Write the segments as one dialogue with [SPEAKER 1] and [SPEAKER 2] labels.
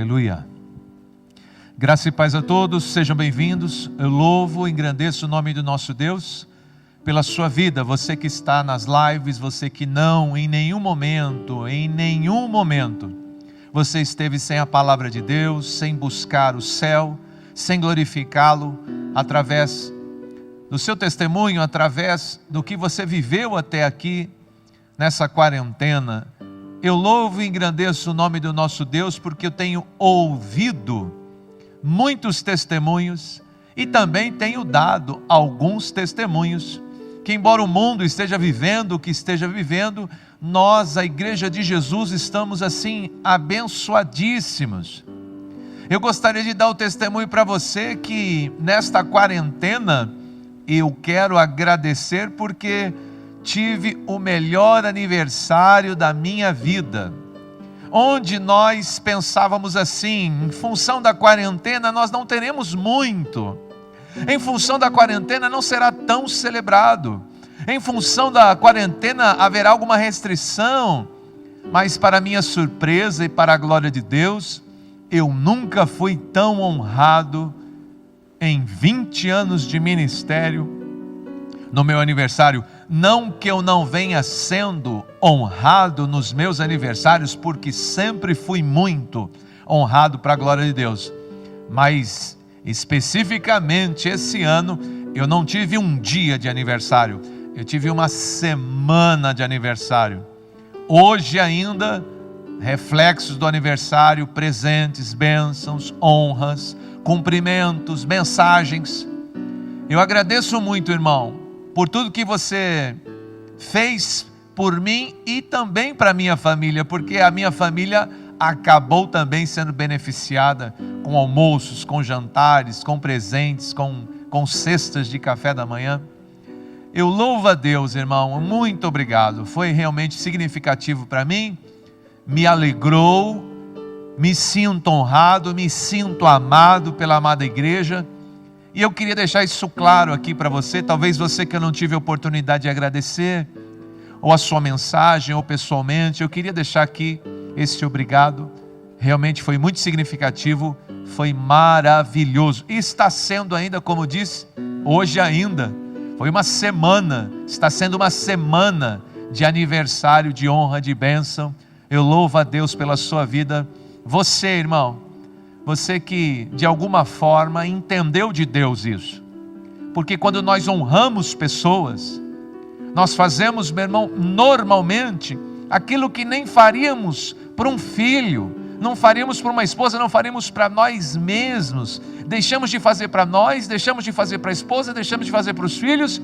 [SPEAKER 1] Aleluia. Graça e paz a todos, sejam bem-vindos. Eu louvo e engrandeço o nome do nosso Deus pela sua vida. Você que está nas lives, você que não, em nenhum momento, você esteve sem a palavra de Deus, sem buscar o céu, sem glorificá-lo, através do seu testemunho, através do que você viveu até aqui, nessa quarentena. Eu louvo e engrandeço o nome do nosso Deus, porque eu tenho ouvido muitos testemunhos e também tenho dado alguns testemunhos, que embora o mundo esteja vivendo o que esteja vivendo, nós, a Igreja de Jesus, estamos assim abençoadíssimos. Eu gostaria de dar o testemunho para você que nesta quarentena eu quero agradecer porque tive o melhor aniversário da minha vida, onde nós pensávamos assim: em função da quarentena nós não teremos muito, em função da quarentena não será tão celebrado, em função da quarentena haverá alguma restrição, mas para minha surpresa e para a glória de Deus, eu nunca fui tão honrado em 20 anos de ministério no meu aniversário. Não que eu não venha sendo honrado nos meus aniversários, porque sempre fui muito honrado para a glória de Deus, mas especificamente esse ano eu não tive um dia de aniversário, eu tive uma semana de aniversário. Hoje ainda, reflexos do aniversário, presentes, bênçãos, honras, cumprimentos, mensagens. Eu agradeço muito, irmão, por tudo que você fez por mim e também para a minha família, porque a minha família acabou também sendo beneficiada com almoços, com jantares, com presentes, com cestas de café da manhã. Eu louvo a Deus, irmão, muito obrigado, foi realmente significativo para mim, me alegrou, me sinto honrado, me sinto amado pela amada igreja. E eu queria deixar isso claro aqui para você, talvez você que eu não tive a oportunidade de agradecer, ou a sua mensagem, ou pessoalmente, eu queria deixar aqui esse obrigado. Realmente foi muito significativo, foi maravilhoso, e está sendo ainda, como disse, hoje ainda, foi uma semana, está sendo uma semana de aniversário, de honra, de bênção. Eu louvo a Deus pela sua vida. Você, irmão, você que de alguma forma entendeu de Deus isso, porque quando nós honramos pessoas, nós fazemos, meu irmão, normalmente aquilo que nem faríamos para um filho, não faríamos para uma esposa, não faríamos para nós mesmos. Deixamos de fazer para nós, deixamos de fazer para a esposa, deixamos de fazer para os filhos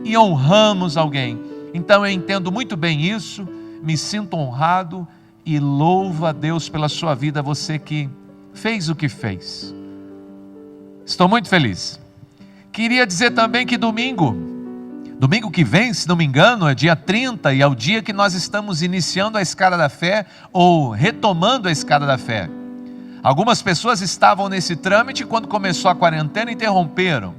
[SPEAKER 1] e honramos alguém. Então eu entendo muito bem isso, me sinto honrado e louvo a Deus pela sua vida, você que fez o que fez. Estou muito feliz. Queria dizer também que domingo que vem, se não me engano, é dia 30 e é o dia que nós estamos iniciando a escada da fé, ou retomando a escada da fé. Algumas pessoas estavam nesse trâmite quando começou a quarentena e interromperam.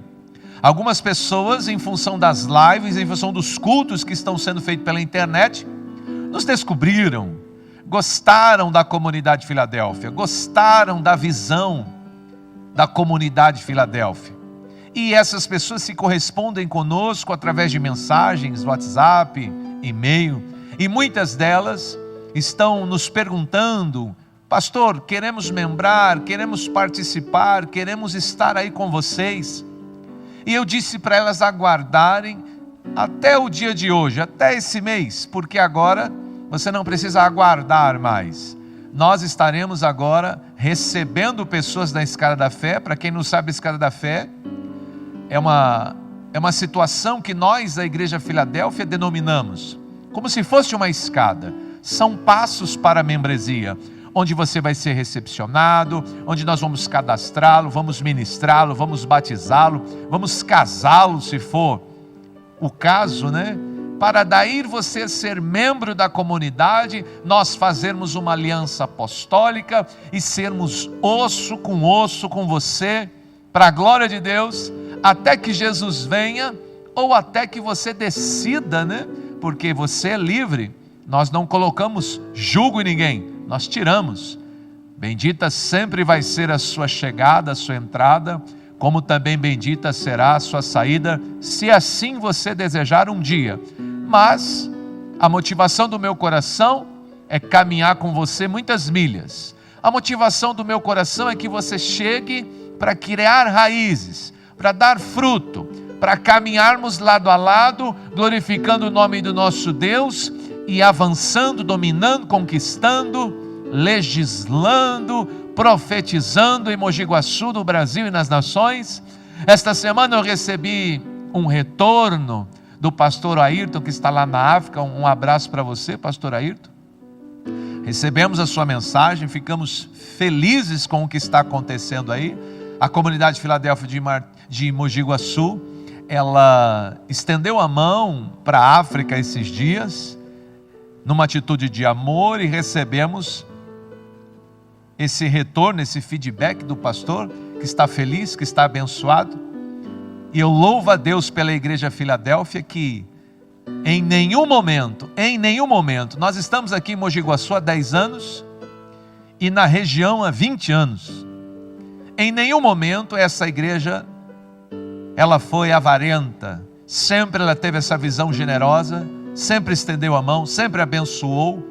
[SPEAKER 1] Algumas pessoas, em função das lives, em função dos cultos que estão sendo feitos pela internet, nos descobriram, gostaram da comunidade Filadélfia, gostaram da visão da comunidade Filadélfia. E essas pessoas se correspondem conosco através de mensagens, WhatsApp, e-mail. E muitas delas estão nos perguntando: pastor, queremos membrar, queremos participar, queremos estar aí com vocês. E eu disse para elas aguardarem até o dia de hoje, até esse mês, porque agora você não precisa aguardar mais. Nós estaremos agora recebendo pessoas da escada da fé. Para quem não sabe, a escada da fé é uma situação que nós, a Igreja Filadélfia, denominamos como se fosse uma escada. São passos para a membresia, onde você vai ser recepcionado, onde nós vamos cadastrá-lo, vamos ministrá-lo, vamos batizá-lo, vamos casá-lo, se for o caso, né? Para daí você ser membro da comunidade, nós fazermos uma aliança apostólica e sermos osso com você, para a glória de Deus, até que Jesus venha, ou até que você decida, né? Porque você é livre, nós não colocamos julgo em ninguém, nós tiramos Bendita sempre vai ser a sua chegada, a sua entrada, como também bendita será a sua saída, se assim você desejar um dia. Mas a motivação do meu coração é caminhar com você muitas milhas. A motivação do meu coração é que você chegue para criar raízes, para dar fruto, para caminharmos lado a lado, glorificando o nome do nosso Deus e avançando, dominando, conquistando, legislando, profetizando em Mogi Guaçu, no Brasil e nas nações. Esta semana eu recebi um retorno do pastor Ayrton, que está lá na África. Um abraço para você, pastor Ayrton. Recebemos a sua mensagem, ficamos felizes com o que está acontecendo aí. A comunidade Filadélfia de Mogi Guaçu, ela estendeu a mão para a África esses dias, numa atitude de amor, e recebemos esse retorno, esse feedback do pastor, que está feliz, que está abençoado. E eu louvo a Deus pela igreja Filadélfia, que em nenhum momento, nós estamos aqui em Mogi Guaçu há 10 anos, e na região há 20 anos. Em nenhum momento essa igreja, ela foi avarenta, sempre ela teve essa visão generosa, sempre estendeu a mão, sempre abençoou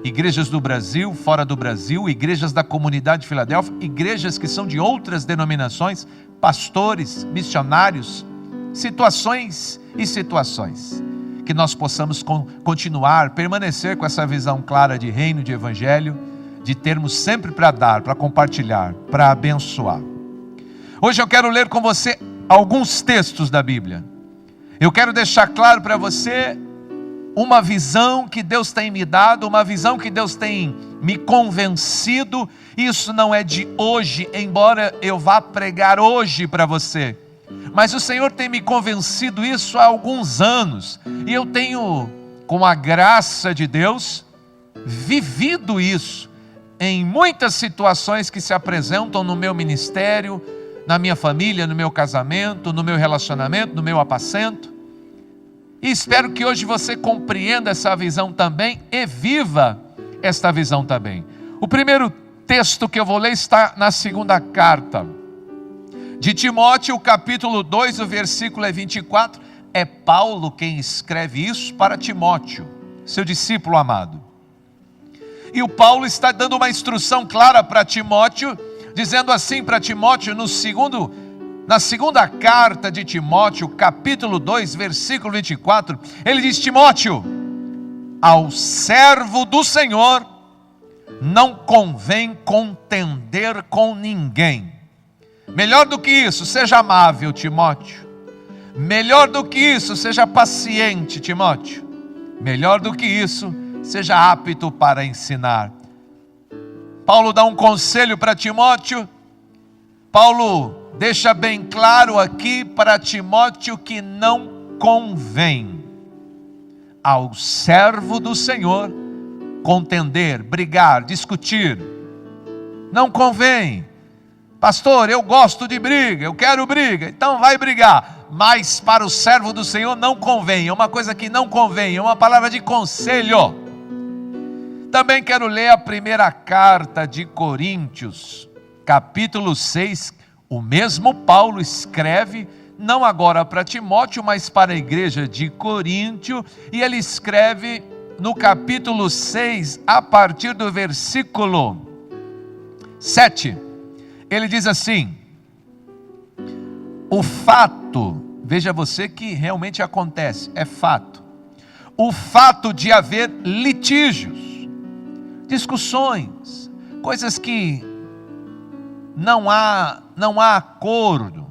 [SPEAKER 1] igrejas do Brasil, fora do Brasil, igrejas da comunidade de Filadélfia, igrejas que são de outras denominações, pastores, missionários, situações e situações. Que nós possamos continuar, permanecer com essa visão clara de reino, de evangelho, de termos sempre para dar, para compartilhar, para abençoar. Hoje eu quero ler com você alguns textos da Bíblia. Eu quero deixar claro para você uma visão que Deus tem me dado, uma visão que Deus tem me convencido. Isso não é de hoje, embora eu vá pregar hoje para você, mas o Senhor tem me convencido isso há alguns anos, e eu tenho, com a graça de Deus, vivido isso em muitas situações que se apresentam no meu ministério, na minha família, no meu casamento, no meu relacionamento, no meu apacento. E espero que hoje você compreenda essa visão também e viva esta visão também. O primeiro texto que eu vou ler está na segunda carta de Timóteo, capítulo 2, o versículo é 24. É Paulo quem escreve isso para Timóteo, seu discípulo amado. E o Paulo está dando uma instrução clara para Timóteo, dizendo assim para Timóteo, na segunda carta de Timóteo, capítulo 2, versículo 24, ele diz: Timóteo, ao servo do Senhor não convém contender com ninguém. Melhor do que isso, seja amável, Timóteo. Melhor do que isso, seja paciente, Timóteo. Melhor do que isso, seja apto para ensinar. Paulo dá um conselho para Timóteo. Paulo deixa bem claro aqui para Timóteo que não convém ao servo do Senhor contender, brigar, discutir. Não convém. Pastor, eu gosto de briga, eu quero briga, então vai brigar. Mas para o servo do Senhor não convém, é uma coisa que não convém, é uma palavra de conselho. Também quero ler a primeira carta de Coríntios, capítulo 6, o mesmo Paulo escreve, não agora para Timóteo, mas para a igreja de Coríntio, e ele escreve no capítulo 6, a partir do versículo 7, ele diz assim: o fato, veja você que realmente acontece, é fato, o fato de haver litígios, discussões, coisas que não há acordo,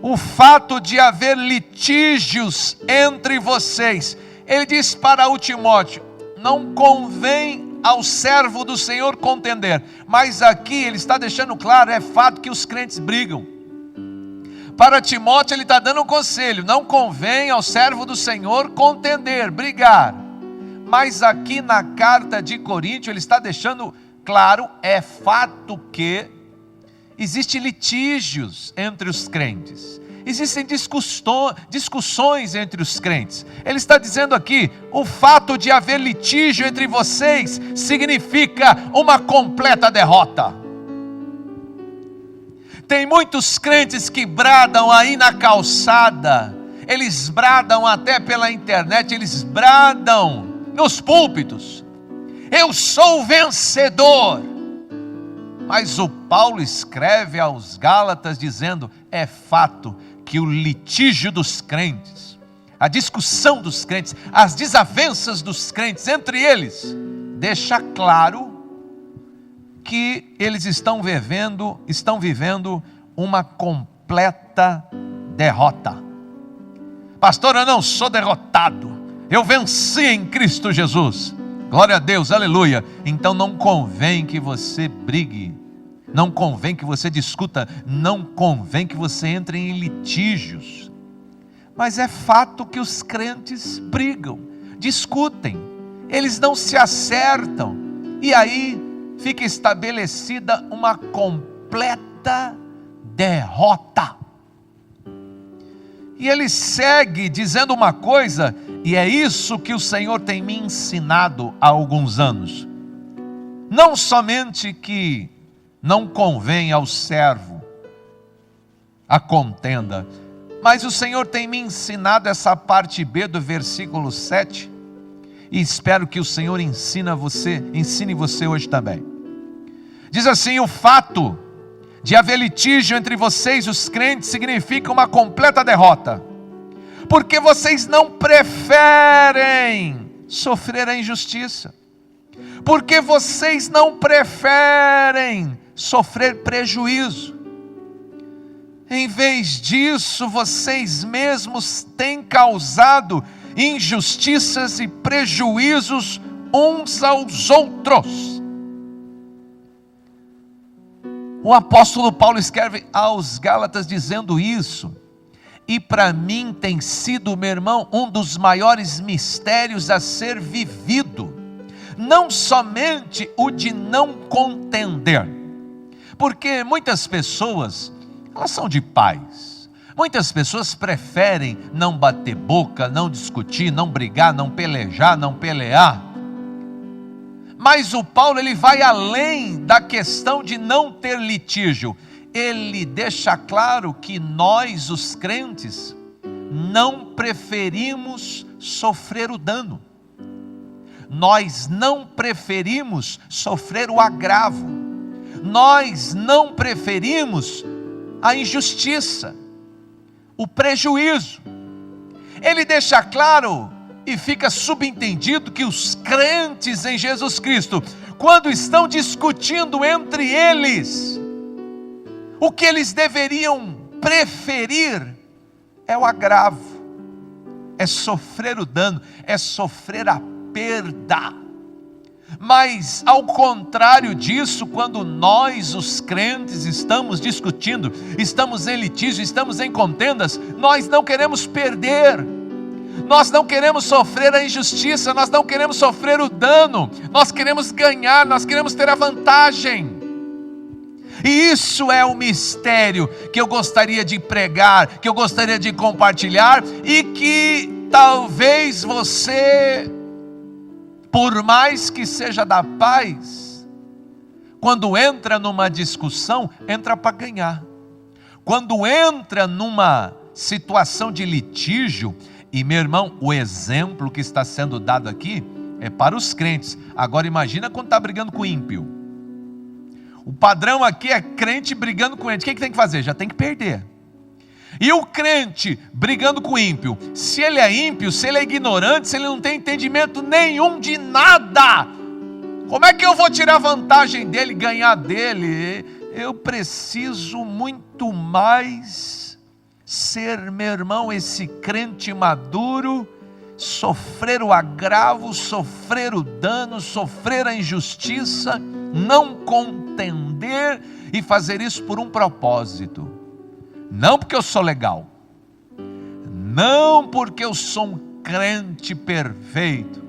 [SPEAKER 1] o fato de haver litígios entre vocês, ele diz para o Timóteo, não convém ao servo do Senhor contender, mas aqui ele está deixando claro, é fato que os crentes brigam. Para Timóteo ele está dando um conselho, não convém ao servo do Senhor contender, brigar, mas aqui na carta de Coríntio ele está deixando claro, é fato que existem litígios entre os crentes, Existem discussões entre os crentes. Ele está dizendo aqui: o fato de haver litígio entre vocês significa uma completa derrota. Tem muitos crentes que bradam aí na calçada, eles bradam até pela internet, eles bradam nos púlpitos: eu sou vencedor. Mas o Paulo escreve aos Gálatas dizendo: é fato que o litígio dos crentes, a discussão dos crentes, as desavenças dos crentes entre eles, deixa claro que eles estão vivendo uma completa derrota. Pastor, eu não sou derrotado, eu venci em Cristo Jesus. Glória a Deus, aleluia. Então não convém que você brigue, não convém que você discuta, não convém que você entre em litígios. Mas é fato que os crentes brigam, discutem, eles não se acertam, e aí fica estabelecida uma completa derrota. E ele segue dizendo uma coisa, e é isso que o Senhor tem me ensinado há alguns anos: não somente que não convém ao servo a contenda, mas o Senhor tem me ensinado essa parte B do versículo 7, e espero que o Senhor ensine você hoje também. Diz assim: o fato de haver litígio entre vocês, os crentes, significa uma completa derrota, porque vocês não preferem sofrer a injustiça, porque vocês não preferem sofrer prejuízo. Em vez disso, vocês mesmos têm causado injustiças e prejuízos uns aos outros. O apóstolo Paulo escreve aos Gálatas dizendo isso, e para mim tem sido, meu irmão, um dos maiores mistérios a ser vivido, não somente o de não contender, porque muitas pessoas, elas são de paz, muitas pessoas preferem não bater boca, não discutir, não brigar, não pelejar, não pelear. Mas o Paulo, ele vai além da questão de não ter litígio. Ele deixa claro que nós, os crentes, não preferimos sofrer o dano. Nós não preferimos sofrer o agravo. Nós não preferimos a injustiça, o prejuízo. Ele deixa claro e fica subentendido que os crentes em Jesus Cristo, quando estão discutindo entre eles, o que eles deveriam preferir é o agravo, é sofrer o dano, é sofrer a perda. Mas ao contrário disso, quando nós, os crentes, estamos discutindo, estamos em litígio, estamos em contendas, nós não queremos perder, nós não queremos sofrer a injustiça, nós não queremos sofrer o dano, nós queremos ganhar, nós queremos ter a vantagem. E isso é o mistério que eu gostaria de pregar, que eu gostaria de compartilhar, e que talvez você, por mais que seja da paz, quando entra numa discussão, entra para ganhar. Quando entra numa situação de litígio, e meu irmão, o exemplo que está sendo dado aqui é para os crentes. Agora imagina quando está brigando com o ímpio. O padrão aqui é crente brigando com ele. O que tem que fazer? Já tem que perder. E o crente brigando com o ímpio, se ele é ímpio, se ele é ignorante, se ele não tem entendimento nenhum de nada, como é que eu vou tirar vantagem dele, ganhar dele? Eu preciso muito mais ser, meu irmão, esse crente maduro, sofrer o agravo, sofrer o dano, sofrer a injustiça, não contender e fazer isso por um propósito. Não porque eu sou legal, não porque eu sou um crente perfeito,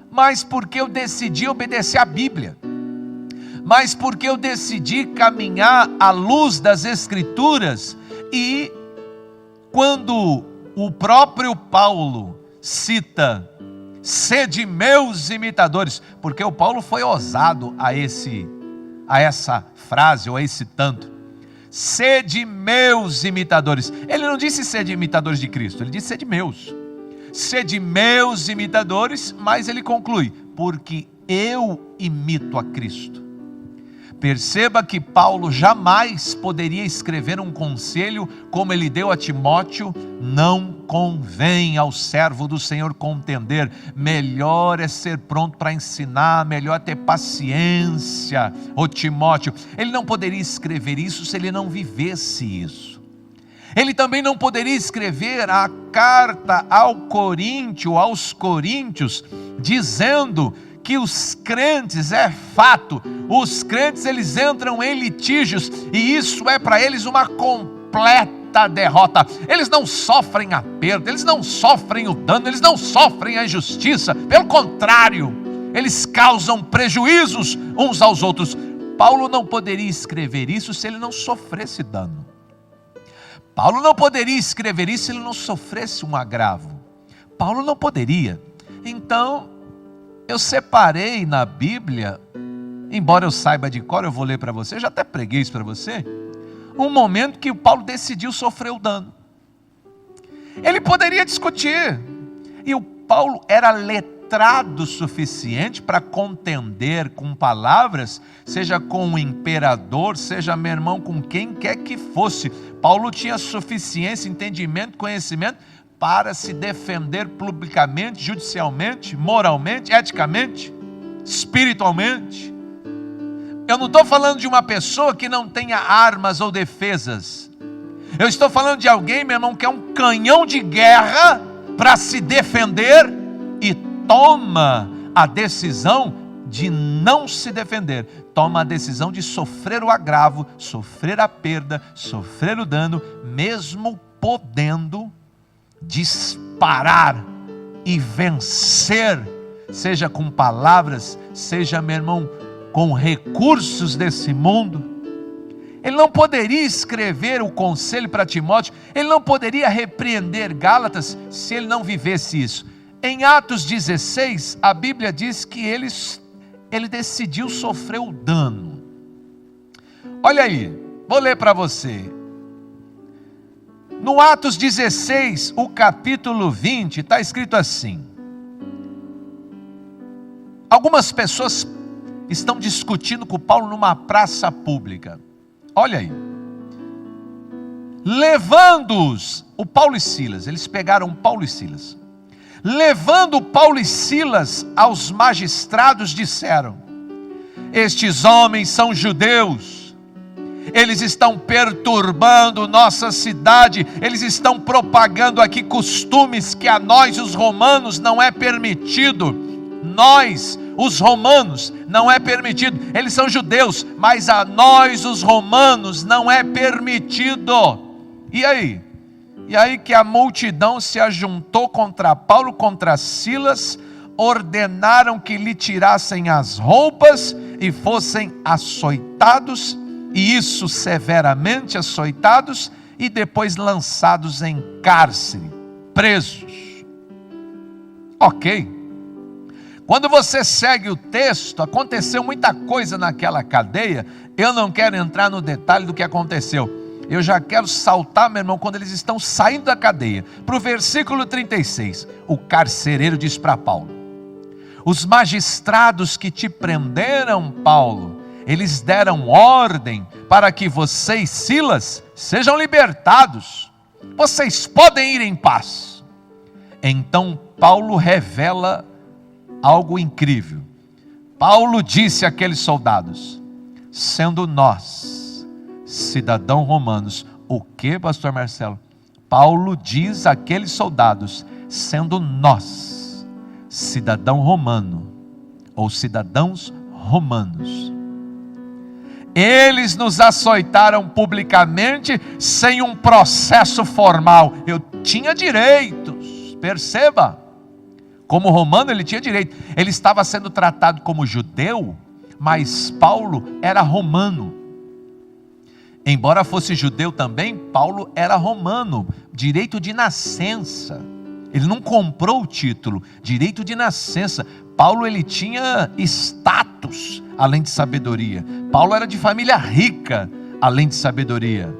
[SPEAKER 1] mas porque eu decidi obedecer à Bíblia, mas porque eu decidi caminhar à luz das Escrituras e quando o próprio Paulo cita: sede meus imitadores, porque o Paulo foi ousado a essa frase ou a esse tanto. Sede meus imitadores. Ele não disse sede imitadores de Cristo, ele disse sede meus. Sede meus imitadores, mas ele conclui: porque eu imito a Cristo. Perceba que Paulo jamais poderia escrever um conselho como ele deu a Timóteo: não convém ao servo do Senhor contender, melhor é ser pronto para ensinar, melhor ter paciência. Ô Timóteo, ele não poderia escrever isso se ele não vivesse isso. Ele também não poderia escrever a carta aos Coríntios, dizendo que os crentes, é fato, os crentes eles entram em litígios, e isso é para eles uma completa derrota. Eles não sofrem a perda, eles não sofrem o dano, eles não sofrem a injustiça, pelo contrário, eles causam prejuízos uns aos outros. Paulo não poderia escrever isso se ele não sofresse dano. Paulo não poderia escrever isso se ele não sofresse um agravo. Paulo não poderia. Então, eu separei na Bíblia, embora eu saiba de cor, eu vou ler para você, eu já até preguei isso para você, um momento que o Paulo decidiu sofrer o dano. Ele poderia discutir, e o Paulo era letrado o suficiente para contender com palavras, seja com o imperador, seja, meu irmão, com quem quer que fosse. Paulo tinha suficiência, entendimento, conhecimento para se defender publicamente, judicialmente, moralmente, eticamente, espiritualmente. Eu não estou falando de uma pessoa que não tenha armas ou defesas. Eu estou falando de alguém, meu irmão, que é um canhão de guerra para se defender e toma a decisão de não se defender. Toma a decisão de sofrer o agravo, sofrer a perda, sofrer o dano, mesmo podendo disparar e vencer, seja com palavras, seja, meu irmão, com recursos desse mundo. Ele não poderia escrever o conselho para Timóteo, ele não poderia repreender Gálatas se ele não vivesse isso. Em Atos 16, a Bíblia diz que ele decidiu sofrer o dano. Olha aí, vou ler para você. No Atos 16, o capítulo 20, está escrito assim: algumas pessoas estão discutindo com Paulo numa praça pública. Olha aí. Levando-os, o Paulo e Silas, eles pegaram Paulo e Silas. Levando Paulo e Silas aos magistrados, disseram: estes homens são judeus, eles estão perturbando nossa cidade, eles estão propagando aqui costumes que a nós, os romanos, não é permitido. Nós, os romanos, não é permitido. Eles são judeus, mas a nós, os romanos, não é permitido. E aí? E aí que a multidão se ajuntou contra Paulo, contra Silas, ordenaram que lhe tirassem as roupas e fossem açoitados, e isso severamente açoitados, e depois lançados em cárcere, presos. Ok. Quando você segue o texto, aconteceu muita coisa naquela cadeia. Eu não quero entrar no detalhe do que aconteceu. Eu já quero saltar, meu irmão, quando eles estão saindo da cadeia, para o versículo 36. O carcereiro diz para Paulo: os magistrados que te prenderam, Paulo, eles deram ordem para que vocês, Silas, sejam libertados. Vocês podem ir em paz. Então Paulo revela algo incrível. Paulo disse àqueles soldados: sendo nós, cidadãos romanos. O que, pastor Marcelo? Paulo diz àqueles soldados: sendo nós, cidadão romano, ou cidadãos romanos, eles nos açoitaram publicamente, sem um processo formal. Eu tinha direitos, perceba. Como romano ele tinha direito. Ele estava sendo tratado como judeu, mas Paulo era romano. Embora fosse judeu também, Paulo era romano. direito de nascença. Ele não comprou o título, direito de nascença. Paulo, ele tinha status, além de sabedoria. Paulo era de família rica, além de sabedoria.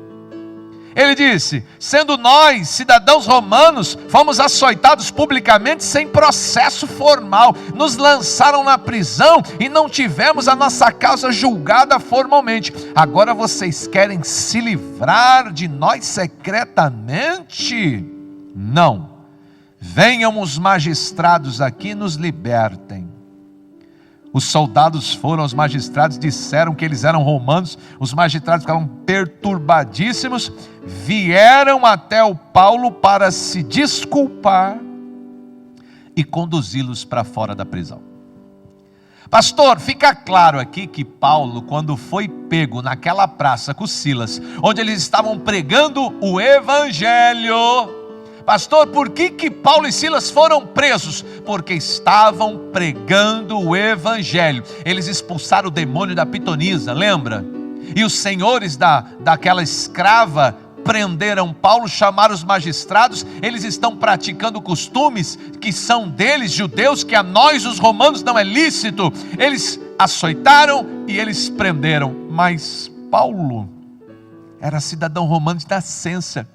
[SPEAKER 1] Ele disse: sendo nós, cidadãos romanos, fomos açoitados publicamente sem processo formal, nos lançaram na prisão e não tivemos a nossa causa julgada formalmente. Agora vocês querem se livrar de nós secretamente? Não. Venham os magistrados aqui e nos libertem. Os soldados foram aos magistrados, disseram que eles eram romanos. Os magistrados ficaram perturbadíssimos, vieram até o Paulo para se desculpar e conduzi-los para fora da prisão. Pastor, fica claro aqui que Paulo, quando foi pego naquela praça com Silas, onde eles estavam pregando o evangelho. Pastor, por que Paulo e Silas foram presos? Porque estavam pregando o evangelho. Eles expulsaram o demônio da pitonisa, lembra? E os senhores daquela escrava prenderam Paulo, chamaram os magistrados. Eles estão praticando costumes que são deles, judeus, que a nós os romanos não é lícito. Eles açoitaram e eles prenderam. Mas Paulo era cidadão romano de nascença.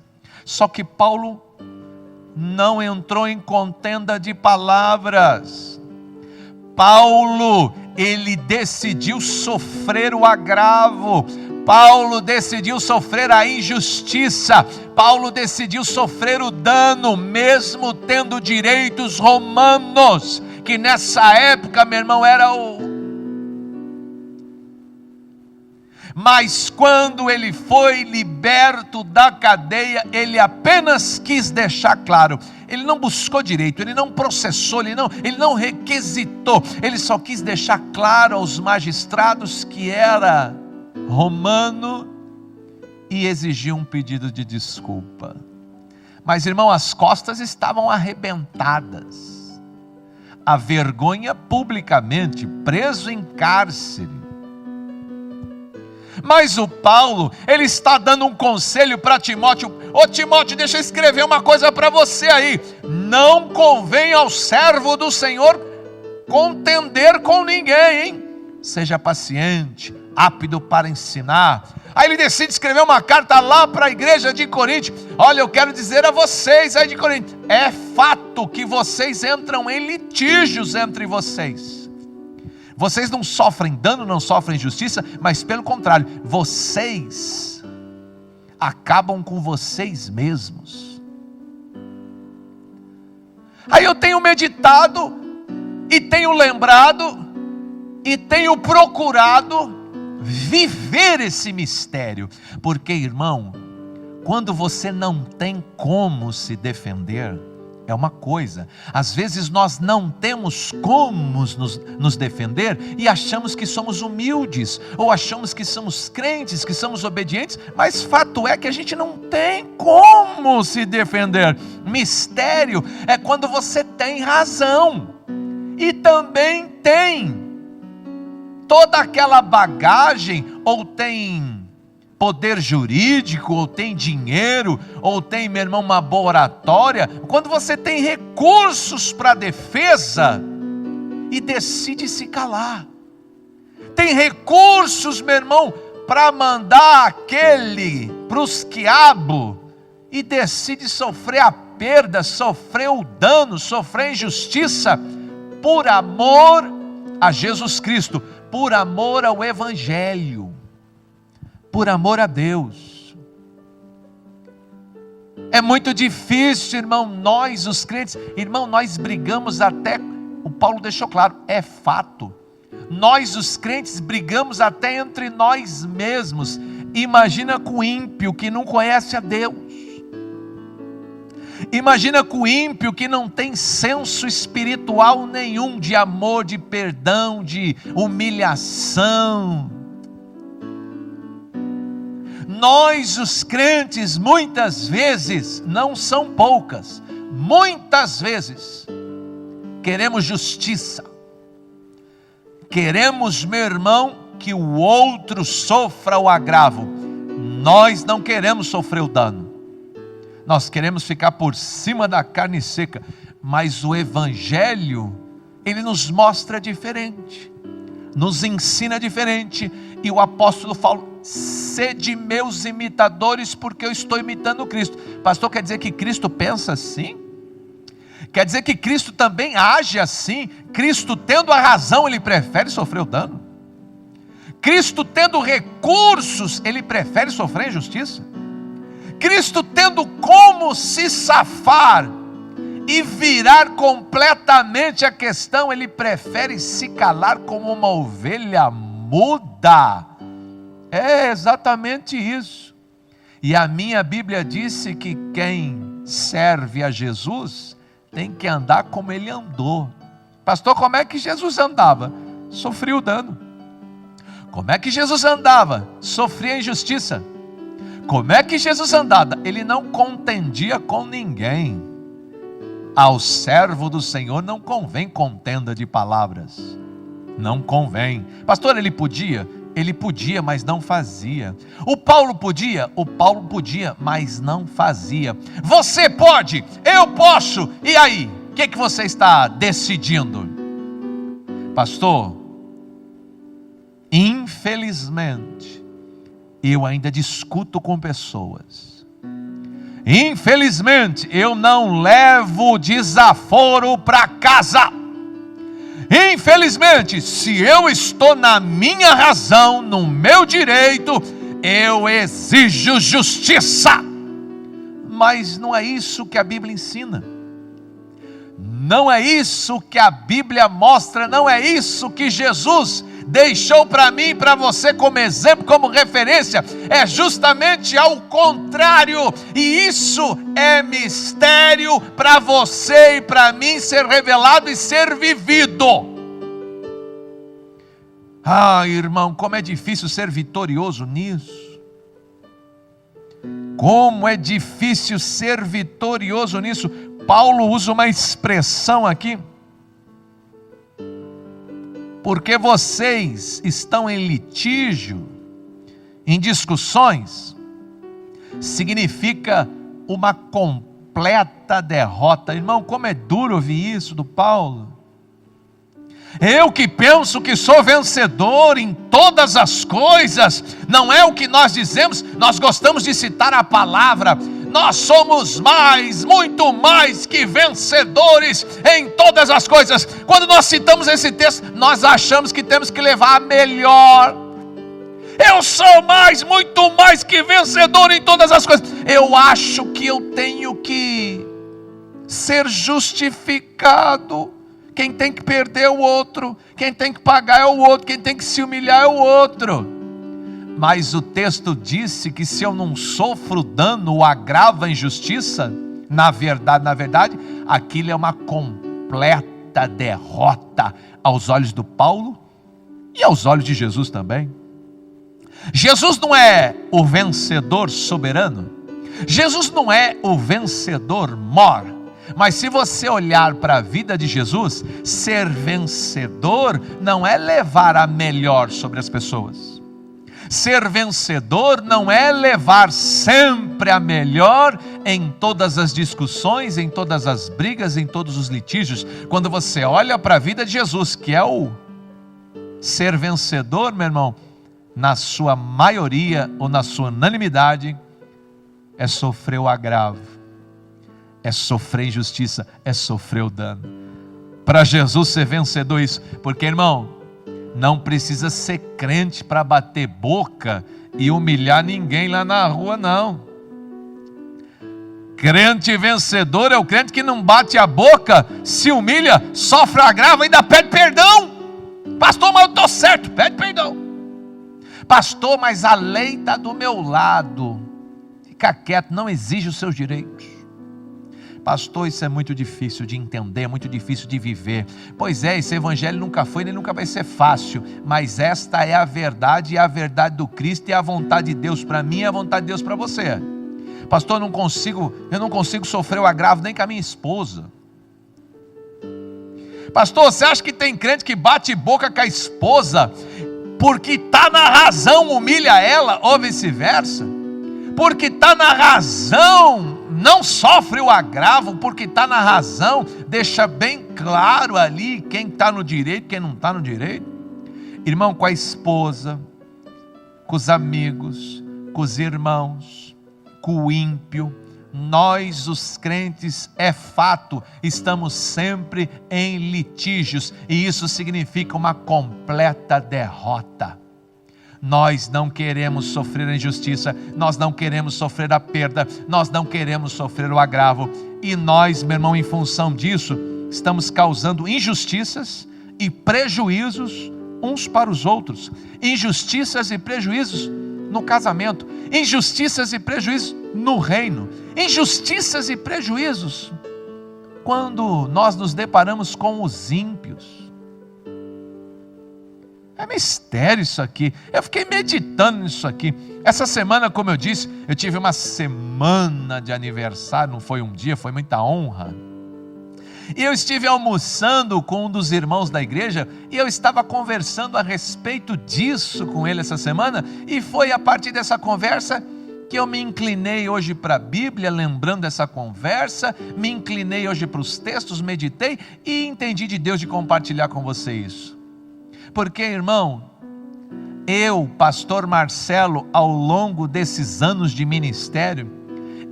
[SPEAKER 1] Só que Paulo não entrou em contenda de palavras. Paulo, ele decidiu sofrer o agravo. Paulo decidiu sofrer a injustiça. Paulo decidiu sofrer o dano, mesmo tendo direitos romanos, que nessa época, meu irmão, era o... Mas quando ele foi liberto da cadeia, ele apenas quis deixar claro, ele não buscou direito, ele não processou, ele não requisitou, ele só quis deixar claro aos magistrados que era romano e exigiu um pedido de desculpa. Mas, irmão, as costas estavam arrebentadas, a vergonha publicamente, preso em cárcere. Mas o Paulo, ele está dando um conselho para Timóteo. Ô Timóteo, deixa eu escrever uma coisa para você aí. Não convém ao servo do Senhor contender com ninguém, hein? Seja paciente, apto para ensinar. Aí ele decide escrever uma carta lá para a igreja de Corinto. Olha, eu quero dizer a vocês aí de Corinto, é fato que vocês entram em litígios entre vocês. Vocês não sofrem dano, não sofrem injustiça, mas pelo contrário, vocês acabam com vocês mesmos. Aí eu tenho meditado, e tenho lembrado, e tenho procurado viver esse mistério. Porque, irmão, quando você não tem como se defender, é uma coisa. Às vezes nós não temos como nos defender e achamos que somos humildes, ou achamos que somos crentes, que somos obedientes, mas fato é que a gente não tem como se defender. Mistério é quando você tem razão e também tem toda aquela bagagem, ou tem poder jurídico, ou tem dinheiro, ou tem, meu irmão, uma boa oratória. Quando você tem recursos para defesa e decide se calar, tem recursos, meu irmão, para mandar aquele para os quiabos e decide sofrer a perda, sofrer o dano, sofrer a injustiça por amor a Jesus Cristo, por amor ao Evangelho, por amor a Deus. É muito difícil, irmão, nós os crentes, irmão, nós brigamos até, o Paulo deixou claro, é fato, nós os crentes brigamos até entre nós mesmos. Imagina com o ímpio que não conhece a Deus, imagina com o ímpio que não tem senso espiritual nenhum, de amor, de perdão, de humilhação. Nós os crentes muitas vezes, não são poucas, muitas vezes queremos justiça, queremos, meu irmão, que o outro sofra o agravo. Nós não queremos sofrer o dano, nós queremos ficar por cima da carne seca, mas o Evangelho, ele nos mostra diferente, nos ensina diferente, e o apóstolo fala: sede meus imitadores, porque eu estou imitando Cristo. Pastor, quer dizer que Cristo pensa assim? Quer dizer que Cristo também age assim? Cristo, tendo a razão, ele prefere sofrer o dano? Cristo, tendo recursos, ele prefere sofrer injustiça? Cristo, tendo como se safar e virar completamente a questão, ele prefere se calar como uma ovelha muda? É exatamente isso. E a minha Bíblia disse que quem serve a Jesus tem que andar como ele andou. Pastor, como é que Jesus andava? Sofria o dano. Como é que Jesus andava? Sofria a injustiça. Como é que Jesus andava? Ele não contendia com ninguém. Ao servo do Senhor não convém contenda de palavras. Não convém. Pastor, ele podia? Ele podia, mas não fazia. O Paulo podia? O Paulo podia, mas não fazia. Você pode? Eu posso. E aí? O que você está decidindo? Pastor, infelizmente, eu ainda discuto com pessoas. Infelizmente, eu não levo desaforo para casa. Infelizmente, se eu estou na minha razão, no meu direito, eu exijo justiça. Mas não é isso que a Bíblia ensina. Não é isso que a Bíblia mostra. Não é isso que Jesus deixou para mim e para você como exemplo, como referência. É justamente ao contrário. E isso é mistério para você e para mim ser revelado e ser vivido. Ah, irmão, como é difícil ser vitorioso nisso. Como é difícil ser vitorioso nisso. Paulo usa uma expressão aqui: porque vocês estão em litígio, em discussões, significa uma completa derrota. Irmão, como é duro ouvir isso do Paulo. Eu que penso que sou vencedor em todas as coisas, não é o que nós dizemos. Nós gostamos de citar a palavra: nós somos mais, muito mais que vencedores em todas as coisas. Quando nós citamos esse texto, nós achamos que temos que levar a melhor. Eu sou mais, muito mais que vencedor em todas as coisas. Eu acho que eu tenho que ser justificado. Quem tem que perder é o outro, quem tem que pagar é o outro, quem tem que se humilhar é o outro. Mas o texto disse que se eu não sofro dano ou agravo a injustiça, na verdade, aquilo é uma completa derrota aos olhos do Paulo e aos olhos de Jesus também. Jesus não é o vencedor soberano, Jesus não é o vencedor mor. Mas se você olhar para a vida de Jesus, ser vencedor não é levar a melhor sobre as pessoas. Ser vencedor não é levar sempre a melhor em todas as discussões, em todas as brigas, em todos os litígios. Quando você olha para a vida de Jesus, que é o ser vencedor, meu irmão, na sua maioria ou na sua unanimidade, é sofrer o agravo, é sofrer injustiça, é sofrer o dano. Para Jesus ser vencedor isso, porque, irmão, não precisa ser crente para bater boca e humilhar ninguém lá na rua, não. Crente vencedor é o crente que não bate a boca, se humilha, sofre agravo, ainda pede perdão. Pastor, mas eu estou certo, pede perdão. Pastor, mas a lei está do meu lado. Fica quieto, não exige os seus direitos. Pastor, isso é muito difícil de entender, muito difícil de viver. Pois é, esse evangelho nunca foi nem nunca vai ser fácil, mas esta é a verdade, e a verdade do Cristo, e a vontade de Deus para mim, e a vontade de Deus para você. Pastor, eu não consigo sofrer o agravo nem com a minha esposa. Pastor, você acha que tem crente que bate boca com a esposa porque está na razão, humilha ela, ou vice-versa? Porque está na razão, não sofre o agravo porque está na razão, deixa bem claro ali quem está no direito, quem não está no direito. Irmão, com a esposa, com os amigos, com os irmãos, com o ímpio, nós os crentes, é fato, estamos sempre em litígios, e isso significa uma completa derrota. Nós não queremos sofrer a injustiça, nós não queremos sofrer a perda, nós não queremos sofrer o agravo, e nós, meu irmão, em função disso, estamos causando injustiças e prejuízos uns para os outros, injustiças e prejuízos no casamento, injustiças e prejuízos no reino, injustiças e prejuízos quando nós nos deparamos com os ímpios. É mistério isso aqui. Eu fiquei meditando nisso aqui. Essa semana, como eu disse, eu tive uma semana de aniversário, não foi um dia, foi muita honra. E eu estive almoçando com um dos irmãos da igreja, e eu estava conversando a respeito disso com ele essa semana, e foi a partir dessa conversa que eu me inclinei hoje para a Bíblia, lembrando dessa conversa, me inclinei hoje para os textos, meditei e entendi de Deus de compartilhar com você isso. Porque, irmão, eu, pastor Marcelo, ao longo desses anos de ministério,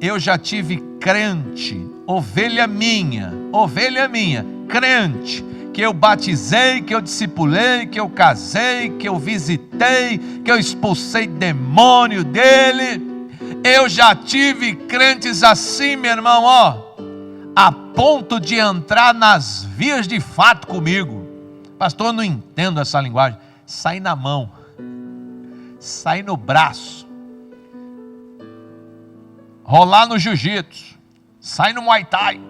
[SPEAKER 1] eu já tive crente, ovelha minha, crente, que eu batizei, que eu discipulei, que eu casei, que eu visitei, que eu expulsei demônio dele. Eu já tive crentes assim, meu irmão, a ponto de entrar nas vias de fato comigo. Pastor, eu não entendo essa linguagem. Sai na mão, sai no braço, rolar no jiu-jitsu, sai no muay thai.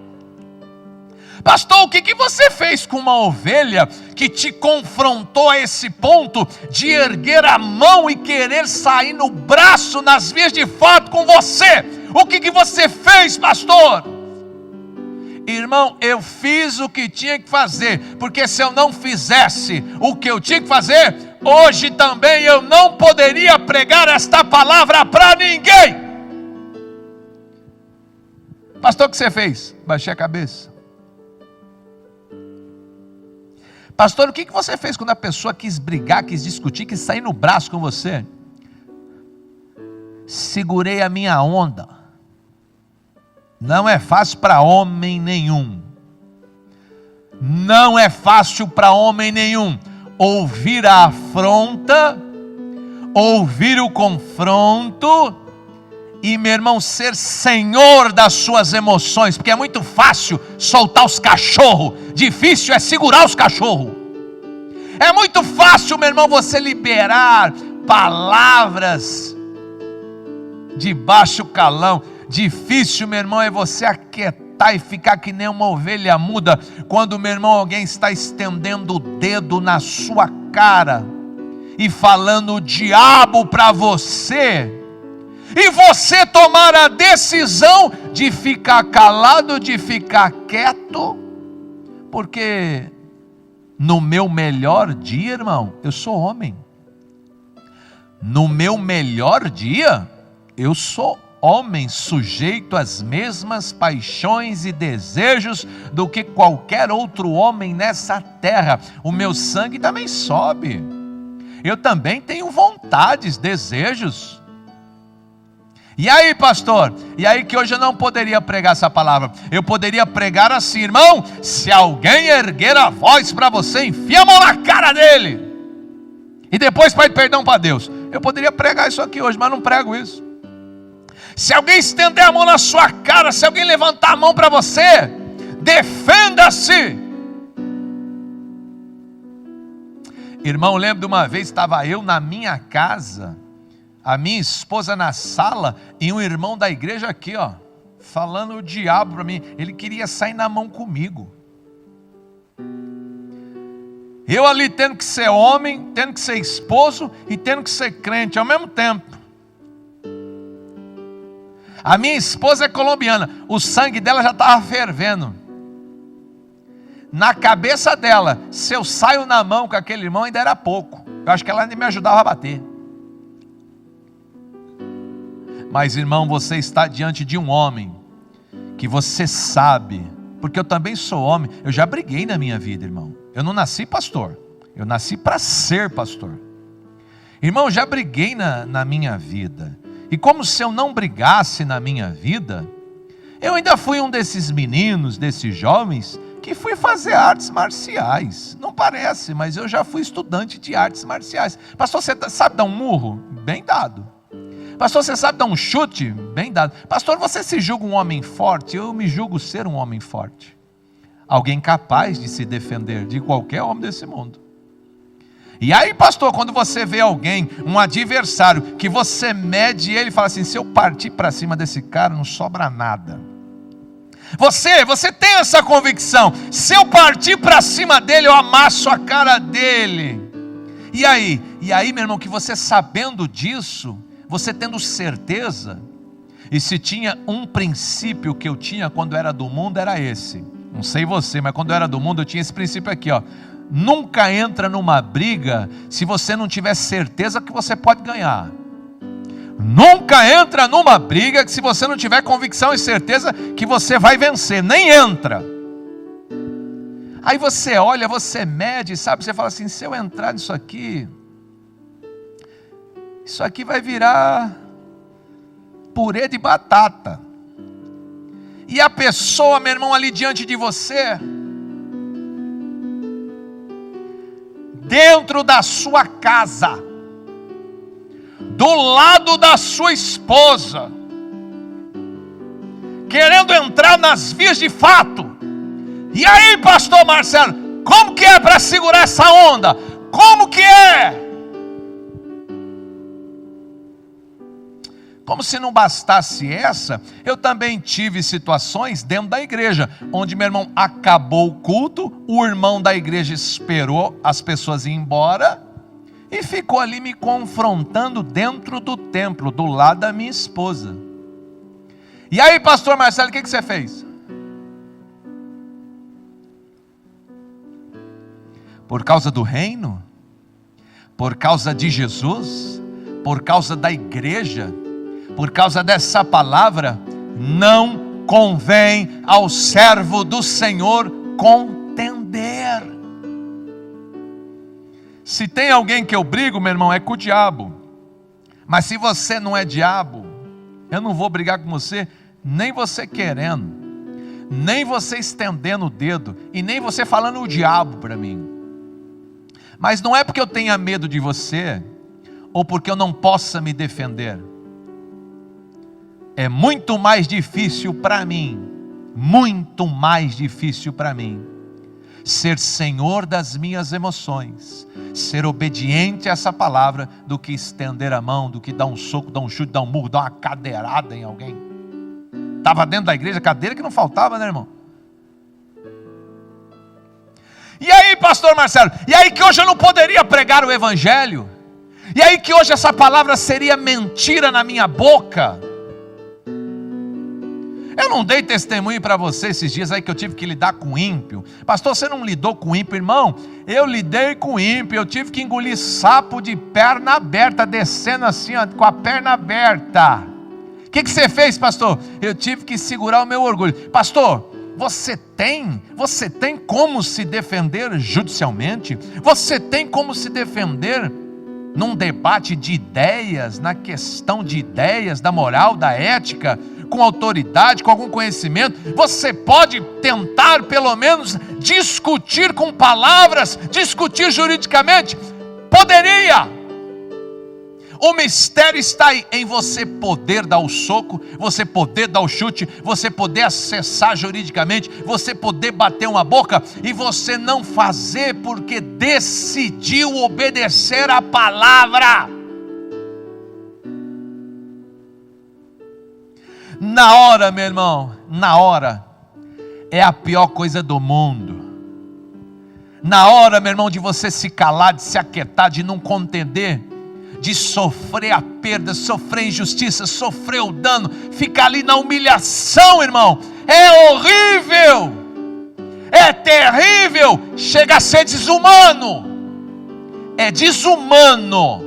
[SPEAKER 1] Pastor, o que você fez com uma ovelha que te confrontou a esse ponto de erguer a mão e querer sair no braço, nas vias de fato com você? O que você fez, pastor? Irmão, eu fiz o que tinha que fazer, porque se eu não fizesse o que eu tinha que fazer, hoje também eu não poderia pregar esta palavra para ninguém. Pastor, o que você fez? Baixei a cabeça. Pastor, o que você fez quando a pessoa quis brigar, quis discutir, quis sair no braço com você? Segurei a minha onda. Não é fácil para homem nenhum. Não é fácil para homem nenhum ouvir a afronta, ouvir o confronto e, meu irmão, ser senhor das suas emoções, porque é muito fácil soltar os cachorros, difícil é segurar os cachorros. É muito fácil, meu irmão, você liberar palavras de baixo calão. Difícil, meu irmão, é você aquietar e ficar que nem uma ovelha muda, quando, meu irmão, alguém está estendendo o dedo na sua cara e falando o diabo para você, e você tomar a decisão de ficar calado, de ficar quieto, porque no meu melhor dia, irmão, eu sou homem. No meu melhor dia, eu sou homem, sujeito às mesmas paixões e desejos do que qualquer outro homem nessa terra. O meu sangue também sobe. Eu também tenho vontades, desejos. E aí, pastor? E aí que hoje eu não poderia pregar essa palavra. Eu poderia pregar assim: irmão, se alguém erguer a voz para você, enfia a mão na cara dele e depois pede perdão para Deus. Eu poderia pregar isso aqui hoje, mas não prego isso. Se alguém estender a mão na sua cara, se alguém levantar a mão para você, defenda-se. Irmão, lembro de uma vez, estava eu na minha casa, a minha esposa na sala, e um irmão da igreja aqui, falando o diabo para mim. Ele queria sair na mão comigo. Eu ali tendo que ser homem, tendo que ser esposo e tendo que ser crente ao mesmo tempo. A minha esposa é colombiana, o sangue dela já estava fervendo. Na cabeça dela, se eu saio na mão com aquele irmão, ainda era pouco. Eu acho que ela ainda me ajudava a bater. Mas, irmão, você está diante de um homem que você sabe, porque eu também sou homem, eu já briguei na minha vida, irmão. Eu não nasci pastor, eu nasci para ser pastor. Irmão, eu já briguei na minha vida. E como se eu não brigasse na minha vida, eu ainda fui um desses meninos, desses jovens, que fui fazer artes marciais. Não parece, mas eu já fui estudante de artes marciais. Pastor, você sabe dar um murro? Bem dado. Pastor, você sabe dar um chute? Bem dado. Pastor, você se julga um homem forte? Eu me julgo ser um homem forte. Alguém capaz de se defender de qualquer homem desse mundo. E aí, pastor, quando você vê alguém, um adversário, que você mede ele e fala assim, se eu partir para cima desse cara, não sobra nada. Você tem essa convicção, se eu partir para cima dele, eu amasso a cara dele. E aí, meu irmão, que você sabendo disso, você tendo certeza, e se tinha um princípio que eu tinha quando era do mundo, era esse. Não sei você, mas quando eu era do mundo, eu tinha esse princípio aqui, ó. Nunca entra numa briga se você não tiver certeza que você pode ganhar. Nunca entra numa briga se você não tiver convicção e certeza que você vai vencer. Nem entra. Aí você olha, você mede, sabe? Você fala assim, se eu entrar nisso aqui vai virar purê de batata. E a pessoa, meu irmão, ali diante de você, dentro da sua casa, do lado da sua esposa, querendo entrar nas vias de fato. E aí, pastor Marcelo, como que é para segurar essa onda? Como que é? Como se não bastasse essa, eu também tive situações dentro da igreja, onde, meu irmão, acabou o culto, o irmão da igreja esperou as pessoas ir embora, e ficou ali me confrontando dentro do templo, do lado da minha esposa. E aí, pastor Marcelo, o que você fez? Por causa do reino? Por causa de Jesus? Por causa da igreja? Por causa dessa palavra? Não convém ao servo do Senhor contender. Se tem alguém que eu brigo, meu irmão, é com o diabo. Mas se você não é diabo, eu não vou brigar com você, nem você querendo, nem você estendendo o dedo, e nem você falando o diabo para mim. Mas não é porque eu tenha medo de você, ou porque eu não possa me defender. É muito mais difícil para mim, muito mais difícil para mim, ser senhor das minhas emoções, ser obediente a essa palavra, do que estender a mão, do que dar um soco, dar um chute, dar um murro, dar uma cadeirada em alguém. Estava dentro da igreja, cadeira que não faltava, né, irmão? E aí, pastor Marcelo, e aí que hoje eu não poderia pregar o evangelho? E aí que hoje essa palavra seria mentira na minha boca? Eu não dei testemunho para você esses dias aí que eu tive que lidar com ímpio. Pastor, você não lidou com ímpio, irmão? Eu lidei com ímpio, eu tive que engolir sapo de perna aberta, descendo assim, ó, com a perna aberta. O que você fez, pastor? Eu tive que segurar o meu orgulho. Pastor, você tem como se defender judicialmente? Você tem como se defender num debate de ideias, na questão de ideias, da moral, da ética, com autoridade, com algum conhecimento? Você pode tentar pelo menos discutir com palavras, discutir juridicamente? Poderia. O mistério está aí, em você poder dar o soco, você poder dar o chute, você poder acessar juridicamente, você poder bater uma boca, e você não fazer porque decidiu obedecer a palavra. Na hora, meu irmão, na hora, é a pior coisa do mundo. Na hora, meu irmão, de você se calar, de se aquietar, de não contender, de sofrer a perda, sofrer a injustiça, sofrer o dano, ficar ali na humilhação, irmão, é horrível, é terrível, chega a ser desumano, é desumano.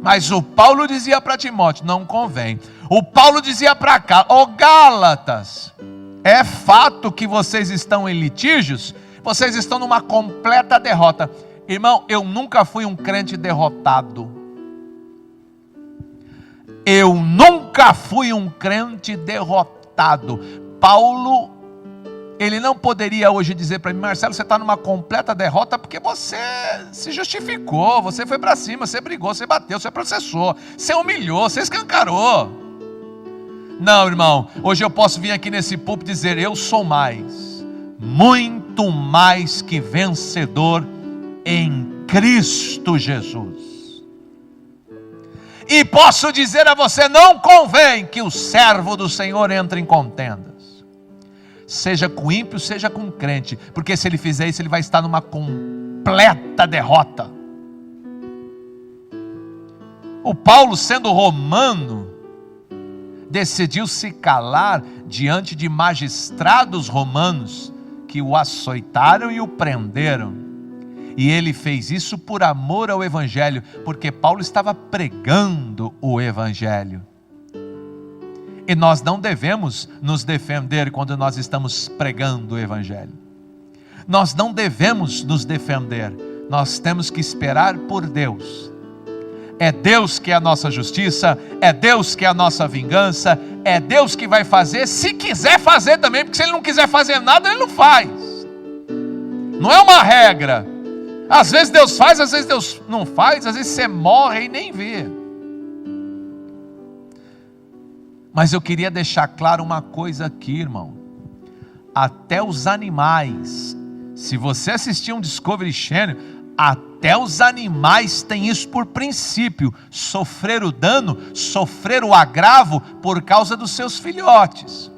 [SPEAKER 1] Mas o Paulo dizia para Timóteo, não convém. O Paulo dizia para cá: ó Gálatas, é fato que vocês estão em litígios, vocês estão numa completa derrota. Irmão, eu nunca fui um crente derrotado. Eu nunca fui um crente derrotado. Paulo, ele não poderia hoje dizer para mim: Marcelo, você está numa completa derrota porque você se justificou, você foi para cima, você brigou, você bateu, você processou, você humilhou, você escancarou. Não, irmão, hoje eu posso vir aqui nesse púlpito e dizer: eu sou mais, muito mais que vencedor em Cristo Jesus. E posso dizer a você: não convém que o servo do Senhor entre em contendas, seja com ímpio, seja com crente, porque se ele fizer isso, ele vai estar numa completa derrota. O Paulo, sendo romano, decidiu se calar diante de magistrados romanos que o açoitaram e o prenderam. E ele fez isso por amor ao Evangelho, porque Paulo estava pregando o Evangelho. E nós não devemos nos defender quando nós estamos pregando o Evangelho. Nós não devemos nos defender, nós temos que esperar por Deus. É Deus que é a nossa justiça, é Deus que é a nossa vingança, é Deus que vai fazer, se quiser fazer também, porque se Ele não quiser fazer nada, Ele não faz. Não é uma regra. Às vezes Deus faz, às vezes Deus não faz, às vezes você morre e nem vê. Mas eu queria deixar claro uma coisa aqui, irmão. Até os animais, se você assistir um Discovery Channel, até os animais têm isso por princípio: sofrer o dano, sofrer o agravo por causa dos seus filhotes.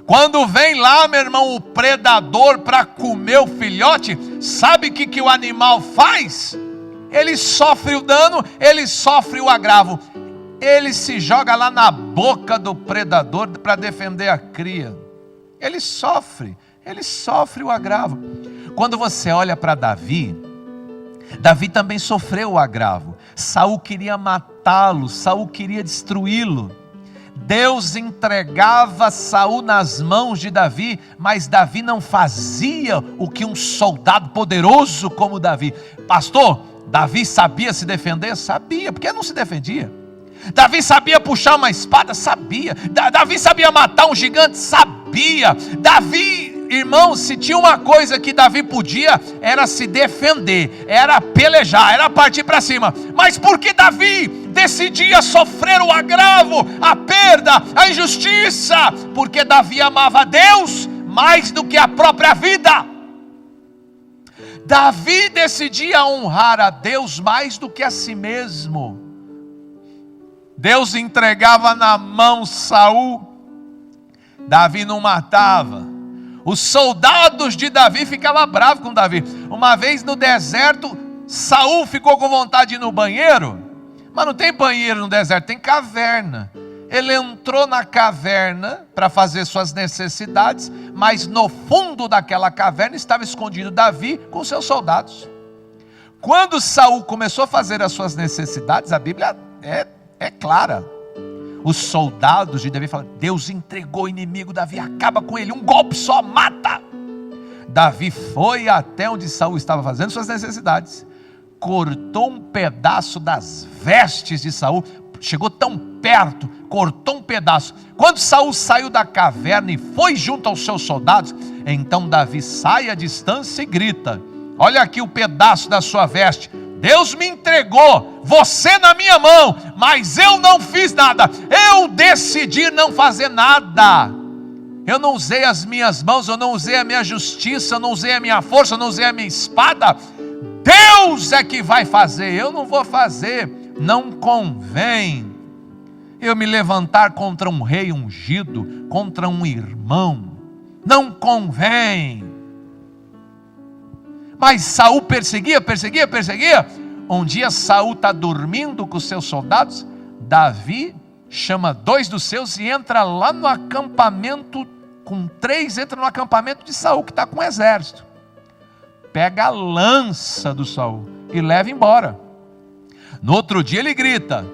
[SPEAKER 1] Quando vem lá, meu irmão, o predador para comer o filhote, sabe o que o animal faz? Ele sofre o dano, ele sofre o agravo. Ele se joga lá na boca do predador para defender a cria. Ele sofre o agravo. Quando você olha para Davi, Davi também sofreu o agravo. Saul queria matá-lo, Saul queria destruí-lo. Deus entregava Saul nas mãos de Davi, mas Davi não fazia o que um soldado poderoso como Davi. Pastor, Davi sabia se defender? Sabia, porque não se defendia. Davi sabia puxar uma espada? Sabia. Davi sabia matar um gigante? Sabia. Davi, irmão, se tinha uma coisa que Davi podia, era se defender, era pelejar, era partir para cima. Mas por que Davi decidia sofrer o agravo, a perda, a injustiça? Porque Davi amava a Deus mais do que a própria vida. Davi decidia honrar a Deus mais do que a si mesmo. Deus entregava na mão Saul, Davi não matava. Os soldados de Davi ficavam bravos com Davi. Uma vez no deserto, Saul ficou com vontade de ir no banheiro, mas não tem banheiro no deserto, tem caverna. Ele entrou na caverna para fazer suas necessidades, mas no fundo daquela caverna estava escondido Davi com seus soldados. Quando Saul começou a fazer as suas necessidades, a Bíblia é clara. Os soldados de Davi falaram: Deus entregou o inimigo, Davi acaba com ele, um golpe só mata. Davi foi até onde Saul estava fazendo suas necessidades, cortou um pedaço das vestes de Saul, chegou tão perto, cortou um pedaço. Quando Saul saiu da caverna e foi junto aos seus soldados, então Davi sai à distância e grita: olha aqui o pedaço da sua veste, Deus me entregou você na minha mão, mas eu não fiz nada, eu decidi não fazer nada. Eu não usei as minhas mãos, eu não usei a minha justiça, eu não usei a minha força, eu não usei a minha espada. Deus é que vai fazer, eu não vou fazer. Não convém eu me levantar contra um rei ungido, contra um irmão. Não convém. Mas Saul perseguia. Um dia Saul está dormindo com os seus soldados. Davi chama 2 dos seus e entra lá no acampamento, com 3, entra no acampamento de Saul, que está com um exército. Pega a lança do Saul e leva embora. No outro dia ele grita: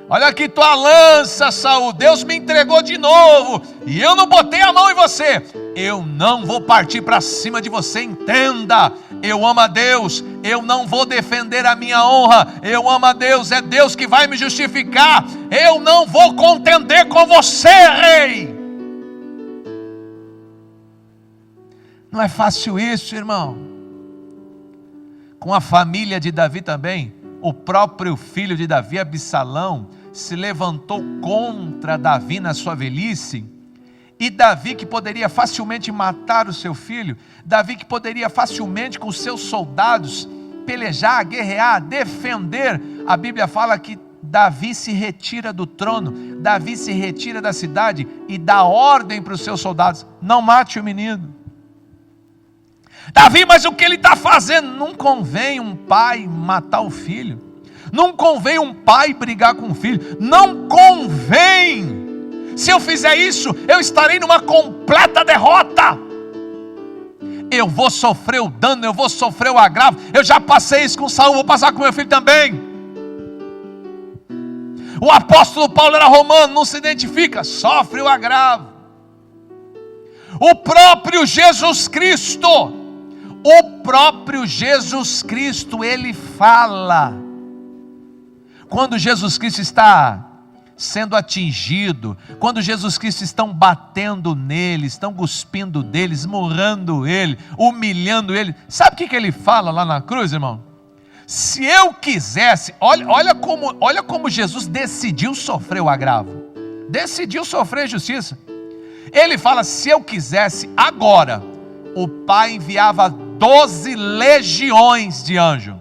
[SPEAKER 1] Olha aqui tua lança, Saul, Deus me entregou de novo, e eu não botei a mão em você, eu não vou partir para cima de você, entenda, eu amo a Deus, eu não vou defender a minha honra, eu amo a Deus, é Deus que vai me justificar, eu não vou contender com você, rei. Não é fácil isso, irmão. Com a família de Davi também, o próprio filho de Davi, Absalão, se levantou contra Davi na sua velhice, e Davi, que poderia facilmente matar o seu filho, Davi que poderia facilmente com os seus soldados pelejar, guerrear, defender, a Bíblia fala que Davi se retira do trono, Davi se retira da cidade e dá ordem para os seus soldados: não mate o menino. Davi, mas o que ele está fazendo? Não convém um pai matar o filho, não convém um pai brigar com o filho, não convém. Se eu fizer isso, eu estarei numa completa derrota, eu vou sofrer o dano, eu vou sofrer o agravo, eu já passei isso com Saul, vou passar com meu filho também. O apóstolo Paulo era romano, não se identifica, sofre o agravo. O próprio Jesus Cristo, ele fala, quando Jesus Cristo está sendo atingido, quando Jesus Cristo estão batendo nele, estão cuspindo dele, esmurrando ele, humilhando ele, sabe o que ele fala lá na cruz, irmão? Se eu quisesse, olha como Jesus decidiu sofrer o agravo, decidiu sofrer a injustiça. Ele fala: se eu quisesse agora, o Pai enviava 12 legiões de anjos.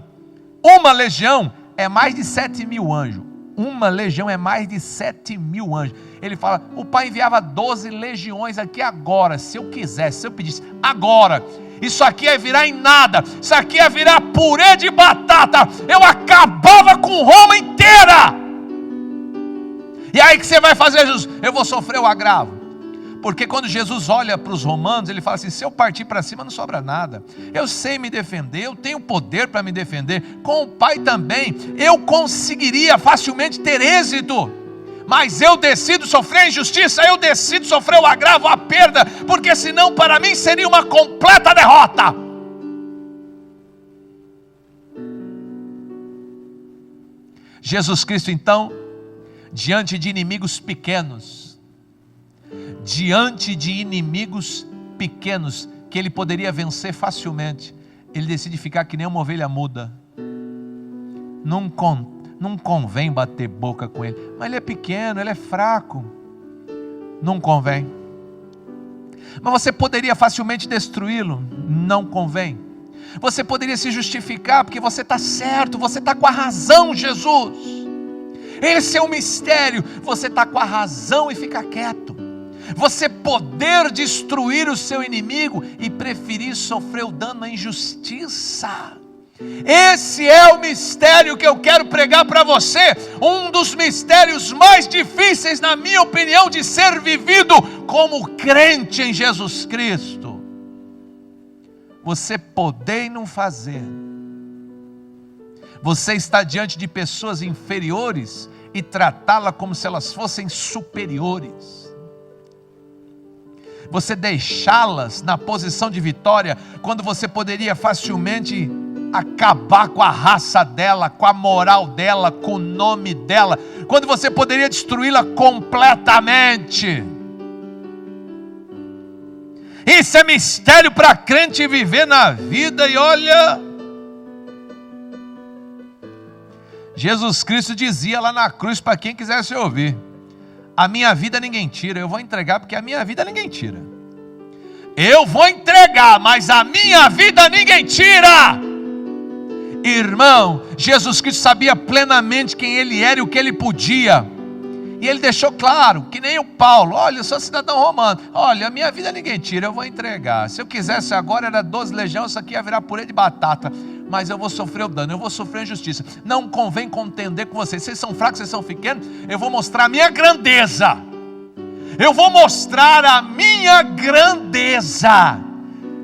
[SPEAKER 1] Uma legião é mais de 7.000 anjos. Uma legião é mais de 7.000 anjos. Ele fala: o Pai enviava 12 legiões aqui agora, se eu quisesse, se eu pedisse agora. Isso aqui ia virar em nada, isso aqui ia virar purê de batata, eu acabava com Roma inteira. E aí que você vai fazer, Jesus? Eu vou sofrer o agravo. Porque quando Jesus olha para os romanos, ele fala assim: se eu partir para cima não sobra nada, eu sei me defender, eu tenho poder para me defender, com o Pai também, eu conseguiria facilmente ter êxito, mas eu decido sofrer a injustiça, eu decido sofrer o agravo, a perda, porque senão para mim seria uma completa derrota. Jesus Cristo então, diante de inimigos pequenos, que ele poderia vencer facilmente, ele decide ficar que nem uma ovelha muda. Não convém bater boca com ele, mas ele é pequeno, ele é fraco, não convém. Mas você poderia facilmente destruí-lo, não convém. Você poderia se justificar, porque você está certo, você está com a razão, Jesus. Esse é o mistério, você está com a razão e fica quieto. Você poder destruir o seu inimigo e preferir sofrer o dano na injustiça. Esse é o mistério que eu quero pregar para você. Um dos mistérios mais difíceis, na minha opinião, de ser vivido como crente em Jesus Cristo. Você poder e não fazer. Você está diante de pessoas inferiores e tratá-la como se elas fossem superiores. Você deixá-las na posição de vitória, quando você poderia facilmente acabar com a raça dela, com a moral dela, com o nome dela, quando você poderia destruí-la completamente. Isso é mistério para crente viver na vida. E olha, Jesus Cristo dizia lá na cruz, para quem quisesse ouvir: a minha vida ninguém tira, eu vou entregar, porque a minha vida ninguém tira. Eu vou entregar, mas a minha vida ninguém tira. Irmão, Jesus Cristo sabia plenamente quem ele era e o que ele podia. E ele deixou claro, que nem o Paulo: olha, eu sou cidadão romano, olha, a minha vida ninguém tira, eu vou entregar. Se eu quisesse agora, era 12 legiões, isso aqui ia virar purê de batata. Mas eu vou sofrer o dano, eu vou sofrer a injustiça. Não convém contender com vocês. Vocês são fracos, vocês são pequenos. Eu vou mostrar a minha grandeza. Eu vou mostrar a minha grandeza.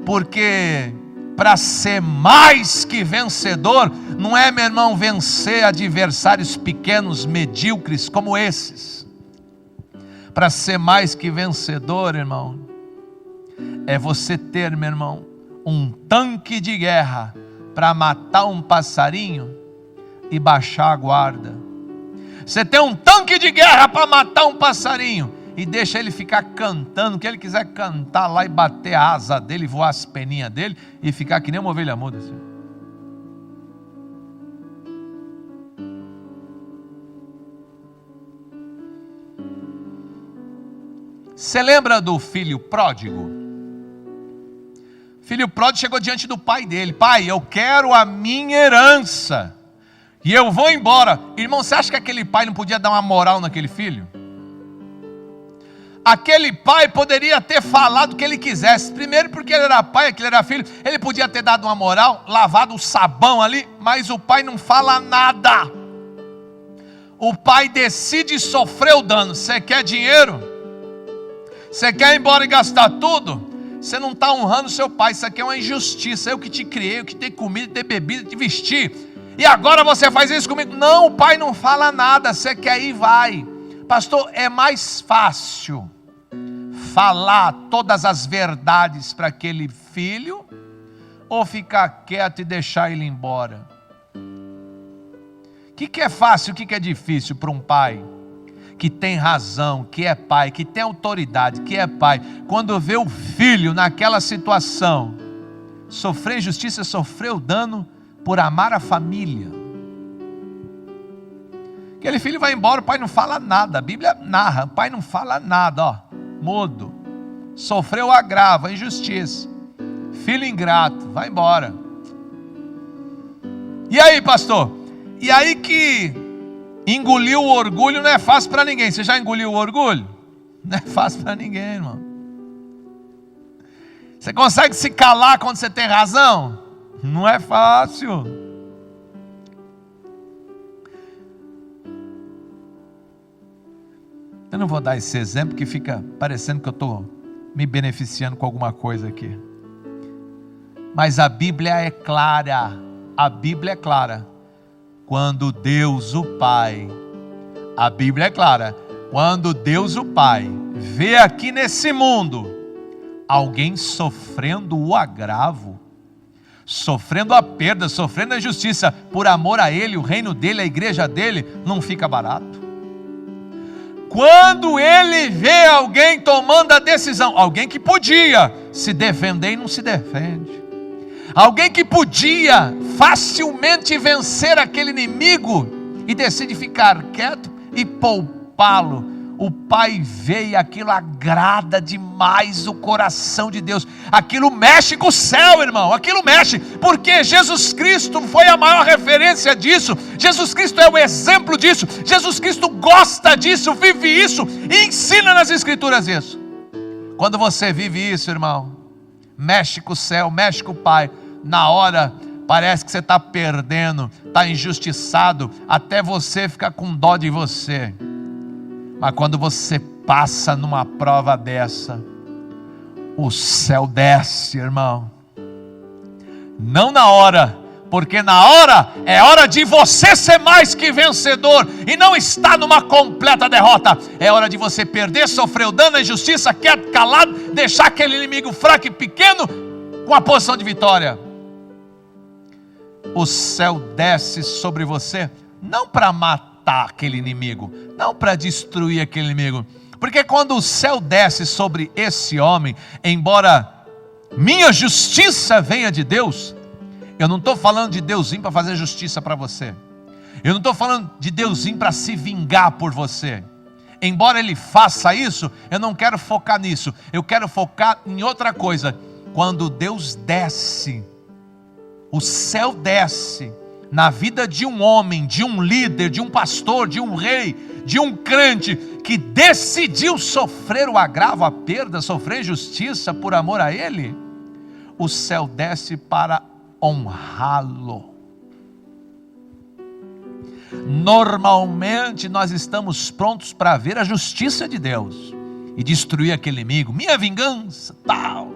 [SPEAKER 1] Porque para ser mais que vencedor, não é, meu irmão, vencer adversários pequenos, medíocres como esses. Para ser mais que vencedor, irmão, é você ter, meu irmão, um tanque de guerra para matar um passarinho e baixar a guarda. Você tem um tanque de guerra para matar um passarinho e deixa ele ficar cantando o que ele quiser cantar lá e bater a asa dele, voar as peninhas dele e ficar que nem uma ovelha muda assim. Você lembra do filho pródigo? O filho pródigo chegou diante do pai dele: pai, eu quero a minha herança e eu vou embora. Irmão, você acha que aquele pai não podia dar uma moral naquele filho? Aquele pai poderia ter falado o que ele quisesse. Primeiro porque ele era pai, aquele era filho. Ele podia ter dado uma moral, lavado o sabão ali. Mas o pai não fala nada. O pai decide sofrer o dano. Você quer dinheiro? Você quer ir embora e gastar tudo? Você não está honrando seu pai. Isso aqui é uma injustiça. Eu que te criei, eu que te dei comida, te dei bebida, te vesti, e agora você faz isso comigo? Não, o pai não fala nada. Você quer ir, vai. Pastor, é mais fácil falar todas as verdades para aquele filho ou ficar quieto e deixar ele embora? O que é fácil, o que é difícil para um pai que tem razão, que é pai, que tem autoridade, que é pai, quando vê o filho naquela situação sofrer injustiça, sofrer o dano por amar a família? Aquele filho vai embora, o pai não fala nada. A Bíblia narra, o pai não fala nada, ó, mudo, sofreu agravo, a injustiça, filho ingrato, vai embora. E aí, pastor? E aí que engoliu o orgulho não é fácil para ninguém. Você já engoliu o orgulho? Não é fácil para ninguém, irmão. Você consegue se calar quando você tem razão? Não é fácil. Eu não vou dar esse exemplo que fica parecendo que eu estou me beneficiando com alguma coisa aqui. Mas a Bíblia é clara. A Bíblia é clara. Quando Deus o Pai, a Bíblia é clara. Quando Deus o Pai vê aqui nesse mundo alguém sofrendo o agravo, sofrendo a perda, sofrendo a injustiça, por amor a Ele, o reino dEle, a igreja dEle, não fica barato. Quando Ele vê alguém tomando a decisão, alguém que podia se defender e não se defende, alguém que podia facilmente vencer aquele inimigo e decide ficar quieto e poupá-lo, o Pai vê e aquilo agrada demais o coração de Deus. Aquilo mexe com o céu, irmão. Aquilo mexe, porque Jesus Cristo foi a maior referência disso. Jesus Cristo é o exemplo disso. Jesus Cristo gosta disso, vive isso e ensina nas Escrituras isso. Quando você vive isso, irmão, mexe com o céu, mexe com o Pai. Na hora parece que você está perdendo, está injustiçado, até você fica com dó de você. Mas quando você passa numa prova dessa, o céu desce, irmão. Não na hora, porque na hora é hora de você ser mais que vencedor e não estar numa completa derrota. É hora de você perder, sofrer o dano, a injustiça, quieto, calado, deixar aquele inimigo fraco e pequeno com a posição de vitória. O céu desce sobre você, não para matar aquele inimigo, não para destruir aquele inimigo, porque quando o céu desce sobre esse homem, embora minha justiça venha de Deus, eu não estou falando de Deus vir para fazer justiça para você, eu não estou falando de Deus vir para se vingar por você, embora Ele faça isso, eu não quero focar nisso, eu quero focar em outra coisa. Quando Deus desce, o céu desce na vida de um homem, de um líder, de um pastor, de um rei, de um crente que decidiu sofrer o agravo, a perda, sofrer injustiça por amor a Ele, o céu desce para honrá-lo. Normalmente nós estamos prontos para ver a justiça de Deus e destruir aquele inimigo, minha vingança, tal.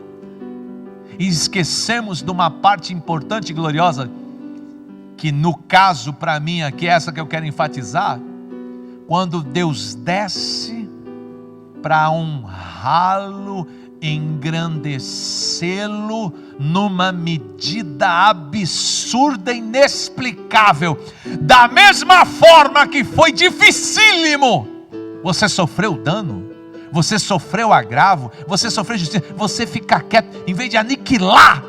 [SPEAKER 1] E esquecemos de uma parte importante e gloriosa, que no caso para mim aqui, essa que eu quero enfatizar, quando Deus desce para honrá-lo, engrandecê-lo numa medida absurda, inexplicável, da mesma forma que foi dificílimo, você sofreu dano, você sofreu agravo, você sofreu justiça, você fica quieto, em vez de aniquilar,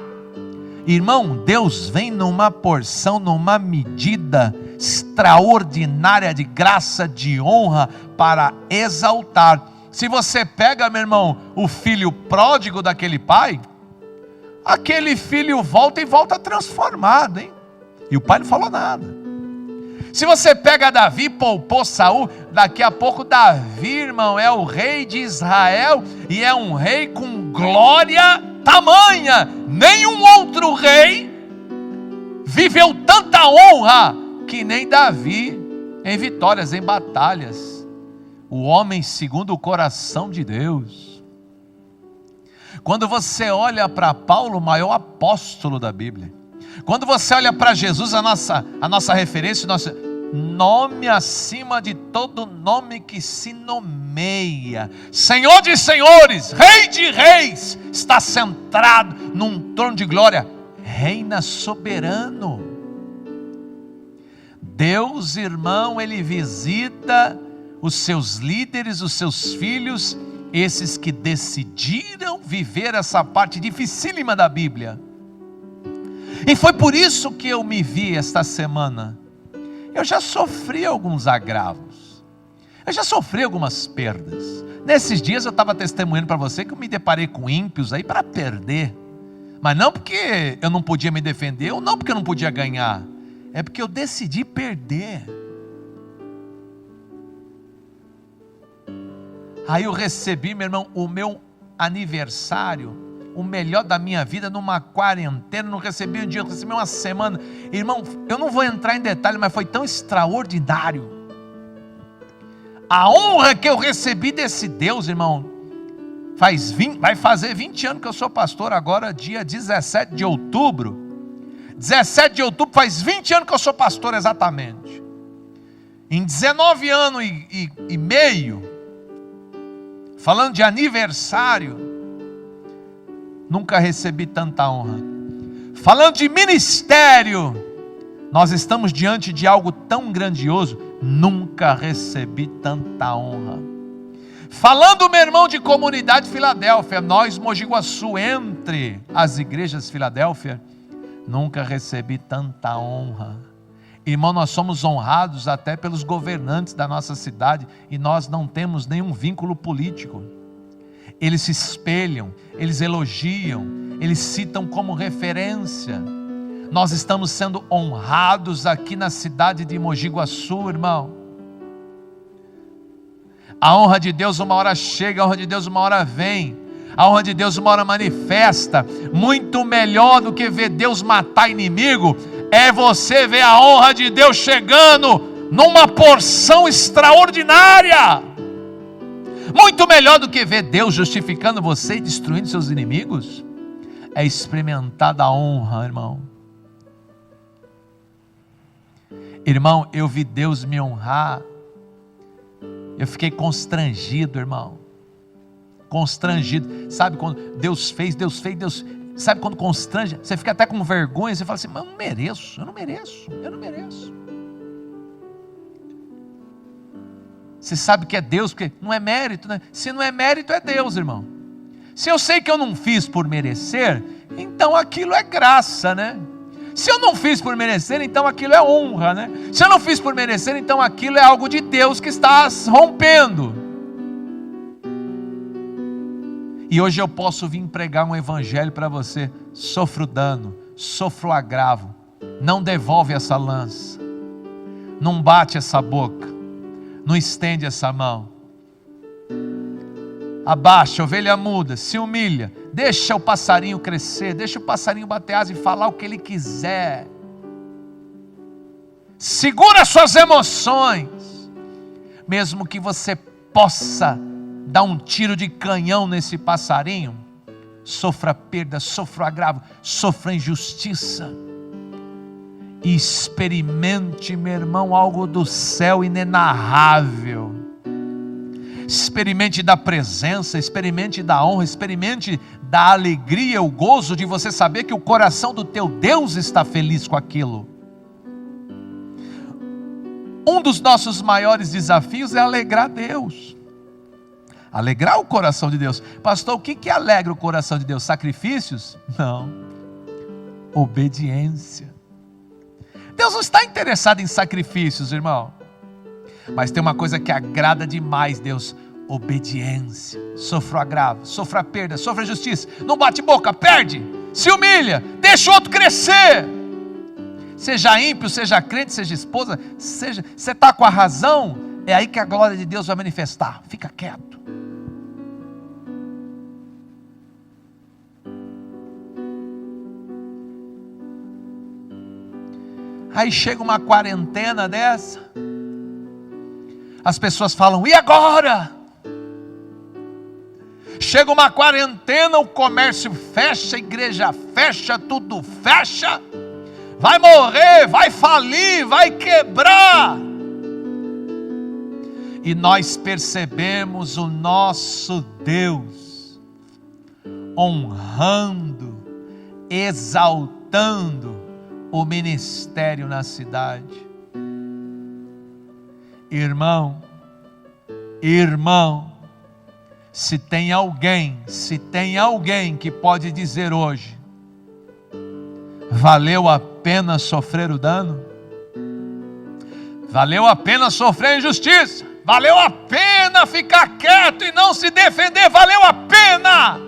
[SPEAKER 1] irmão, Deus vem numa porção, numa medida extraordinária de graça, de honra, para exaltar. Se você pega, meu irmão, o filho pródigo daquele pai, aquele filho volta e volta transformado, hein? E o pai não falou nada. Se você pega Davi, poupou Saul, daqui a pouco Davi, irmão, é o rei de Israel, e é um rei com glória tamanha. Nenhum outro rei viveu tanta honra que nem Davi, em vitórias, em batalhas. O homem segundo o coração de Deus. Quando você olha para Paulo, o maior apóstolo da Bíblia, quando você olha para Jesus, a nossa referência, o nosso nome acima de todo nome que se nomeia, Senhor de senhores, Rei de reis, está sentado num trono de glória, reina soberano. Deus, irmão, Ele visita os seus líderes, os seus filhos, esses que decidiram viver essa parte dificílima da Bíblia. E foi por isso que eu me vi esta semana. Eu já sofri alguns agravos, eu já sofri algumas perdas. Nesses dias eu estava testemunhando para você que eu me deparei com ímpios aí para perder, mas não porque eu não podia me defender, ou não porque eu não podia ganhar, é porque eu decidi perder. Aí eu recebi, meu irmão, o meu aniversário, o melhor da minha vida, numa quarentena. Não recebi um dia, eu recebi uma semana. Irmão, eu não vou entrar em detalhe, mas foi tão extraordinário. A honra que eu recebi desse Deus, irmão, vai fazer 20 anos que eu sou pastor agora, dia 17 de outubro. 17 de outubro faz 20 anos que eu sou pastor exatamente. Em 19 anos e meio, falando de aniversário, nunca recebi tanta honra. Falando de ministério, nós estamos diante de algo tão grandioso, nunca recebi tanta honra. Falando, meu irmão, de comunidade Filadélfia, nós, Mogi Guaçu, entre as igrejas Filadélfia, nunca recebi tanta honra. Irmão, nós somos honrados até pelos governantes da nossa cidade, e nós não temos nenhum vínculo político. Eles se espelham, eles elogiam, eles citam como referência. Nós estamos sendo honrados aqui na cidade de Mogi Guaçu, irmão. A honra de Deus uma hora chega, a honra de Deus uma hora vem, a honra de Deus uma hora manifesta. Muito melhor do que ver Deus matar inimigo, é você ver a honra de Deus chegando numa porção extraordinária. Muito melhor do que ver Deus justificando você e destruindo seus inimigos, é experimentar da honra, irmão. Irmão, eu vi Deus me honrar, eu fiquei constrangido, irmão. Constrangido. Sabe quando Deus fez, sabe quando constrange, você fica até com vergonha, você fala assim, mas eu não mereço. Você sabe que é Deus, porque não é mérito, né? Se não é mérito, é Deus, irmão. Se eu sei que eu não fiz por merecer, então aquilo é graça, né? Se eu não fiz por merecer, então aquilo é honra, né? Se eu não fiz por merecer, então aquilo é algo de Deus que está rompendo. E hoje eu posso vir pregar um evangelho para você. Sofro dano, sofro agravo, não devolve essa lança, não bate essa boca, não estende essa mão, abaixa, ovelha muda, se humilha, deixa o passarinho crescer, deixa o passarinho bater asa e falar o que ele quiser, segura suas emoções, mesmo que você possa dar um tiro de canhão nesse passarinho, sofra perda, sofra agravo, sofra injustiça, e experimente, meu irmão, algo do céu inenarrável. Experimente da presença, experimente da honra, experimente da alegria, o gozo de você saber que o coração do teu Deus está feliz com aquilo. Um dos nossos maiores desafios é alegrar Deus. Alegrar o coração de Deus. Pastor, o que alegra o coração de Deus? Sacrifícios? Não. Obediência. Deus não está interessado em sacrifícios, irmão. Mas tem uma coisa que agrada demais Deus: obediência. Sofra o agravo, sofra a perda, sofra a justiça. Não bate boca, perde, se humilha, deixa o outro crescer. Seja ímpio, seja crente, seja esposa, você está com a razão, é aí que a glória de Deus vai manifestar. Fica quieto. Aí chega uma quarentena dessa, as pessoas falam: e agora? Chega uma quarentena, o comércio fecha, a igreja fecha, tudo fecha, vai morrer, vai falir, vai quebrar. E nós percebemos o nosso Deus honrando, exaltando o ministério na cidade. Irmão, se tem alguém que pode dizer hoje: valeu a pena sofrer o dano, valeu a pena sofrer a injustiça, valeu a pena ficar quieto e não se defender, valeu a pena,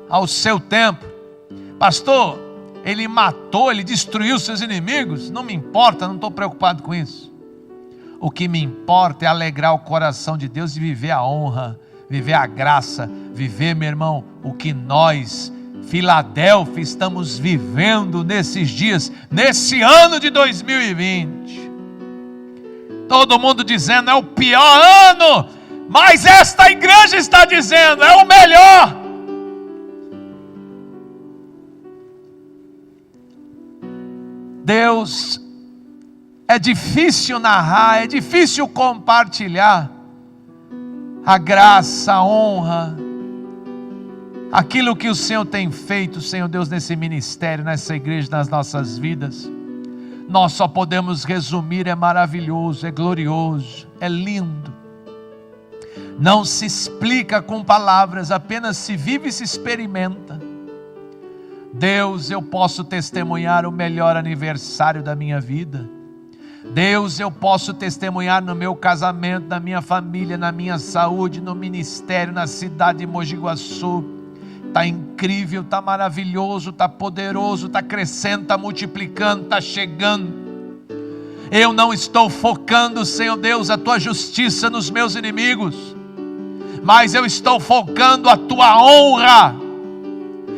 [SPEAKER 1] ao seu tempo. Pastor, ele matou, ele destruiu seus inimigos, não me importa, não estou preocupado com isso. O que me importa é alegrar o coração de Deus e viver a honra, viver a graça, viver, meu irmão, o que nós, Filadélfia, estamos vivendo nesses dias, nesse ano de 2020. Todo mundo dizendo é o pior ano, mas esta igreja está dizendo é o melhor. Deus, é difícil narrar, é difícil compartilhar a graça, a honra, aquilo que o Senhor tem feito, Senhor Deus, nesse ministério, nessa igreja, nas nossas vidas. Nós só podemos resumir: é maravilhoso, é glorioso, é lindo. Não se explica com palavras, apenas se vive e se experimenta. Deus, eu posso testemunhar o melhor aniversário da minha vida. Deus, eu posso testemunhar no meu casamento, na minha família, na minha saúde, no ministério, na cidade de Mogi Guaçu. Está incrível, está maravilhoso, está poderoso, está crescendo, está multiplicando, está chegando. Eu não estou focando, Senhor Deus, a Tua justiça nos meus inimigos, mas eu estou focando a Tua honra.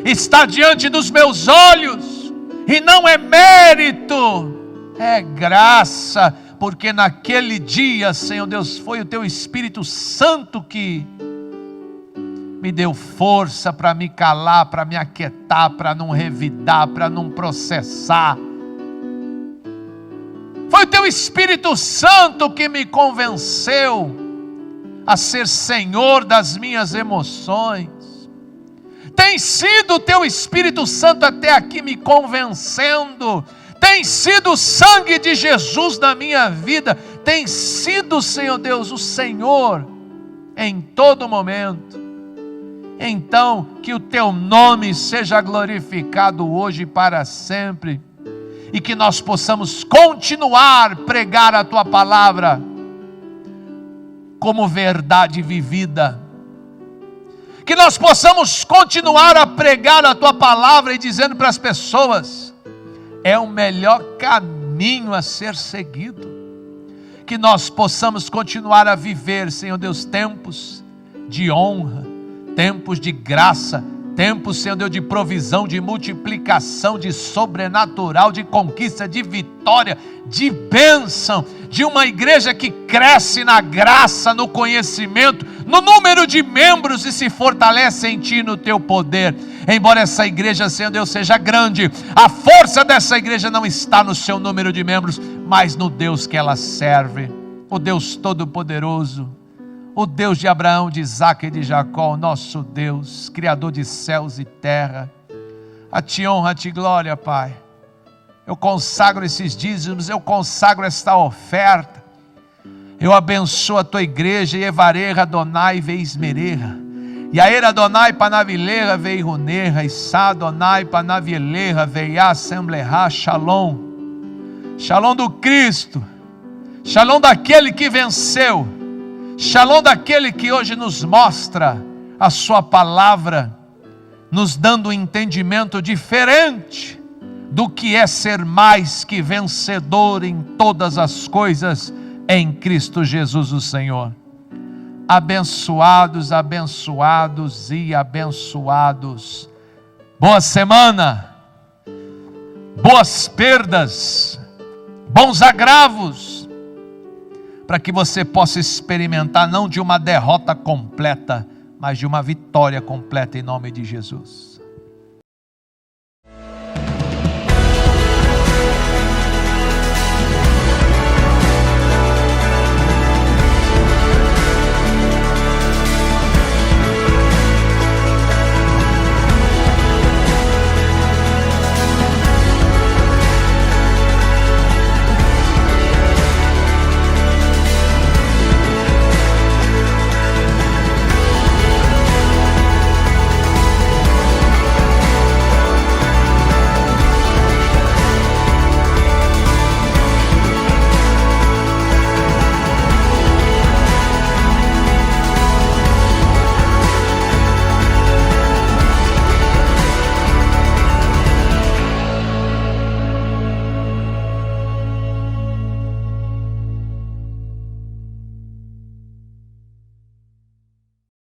[SPEAKER 1] Está diante dos meus olhos, e não é mérito, é graça, porque naquele dia, Senhor Deus, foi o Teu Espírito Santo que me deu força para me calar, para me aquietar, para não revidar, para não processar. Foi o Teu Espírito Santo que me convenceu a ser senhor das minhas emoções. Tem sido o Teu Espírito Santo até aqui me convencendo. Tem sido o sangue de Jesus na minha vida. Tem sido, Senhor Deus, o Senhor em todo momento. Então, que o Teu nome seja glorificado hoje e para sempre. E que nós possamos continuar a pregar a Tua palavra como verdade vivida. Que nós possamos continuar a pregar a Tua palavra e dizendo para as pessoas: é o melhor caminho a ser seguido. Que nós possamos continuar a viver, Senhor Deus, tempos de honra, tempos de graça, tempos, Senhor Deus, de provisão, de multiplicação, de sobrenatural, de conquista, de vitória, de bênção, de uma igreja que cresce na graça, no conhecimento, no número de membros e se fortalece em Ti, no Teu poder. Embora essa igreja, Senhor Deus, seja grande, a força dessa igreja não está no seu número de membros, mas no Deus que ela serve, o Deus Todo-Poderoso, o Deus de Abraão, de Isaque e de Jacó, o nosso Deus, Criador de céus e terra. A Ti honra, a Ti glória, Pai. Eu consagro esses dízimos, eu consagro esta oferta. Eu abençoo a Tua igreja, e Evareira, Adonai, Veismereira. E a Era Adonai, Panavileira, Veiruneira, e Sá Adonai, Panavileira, Veia, Assembleha, Shalom. Shalom do Cristo. Shalom daquele que venceu. Shalom daquele que hoje nos mostra a Sua palavra, nos dando um entendimento diferente do que é ser mais que vencedor em todas as coisas em Cristo Jesus o Senhor. Abençoados, abençoados e abençoados. Boa semana, boas perdas, bons agravos, para que você possa experimentar não de uma derrota completa, mas de uma vitória completa em nome de Jesus.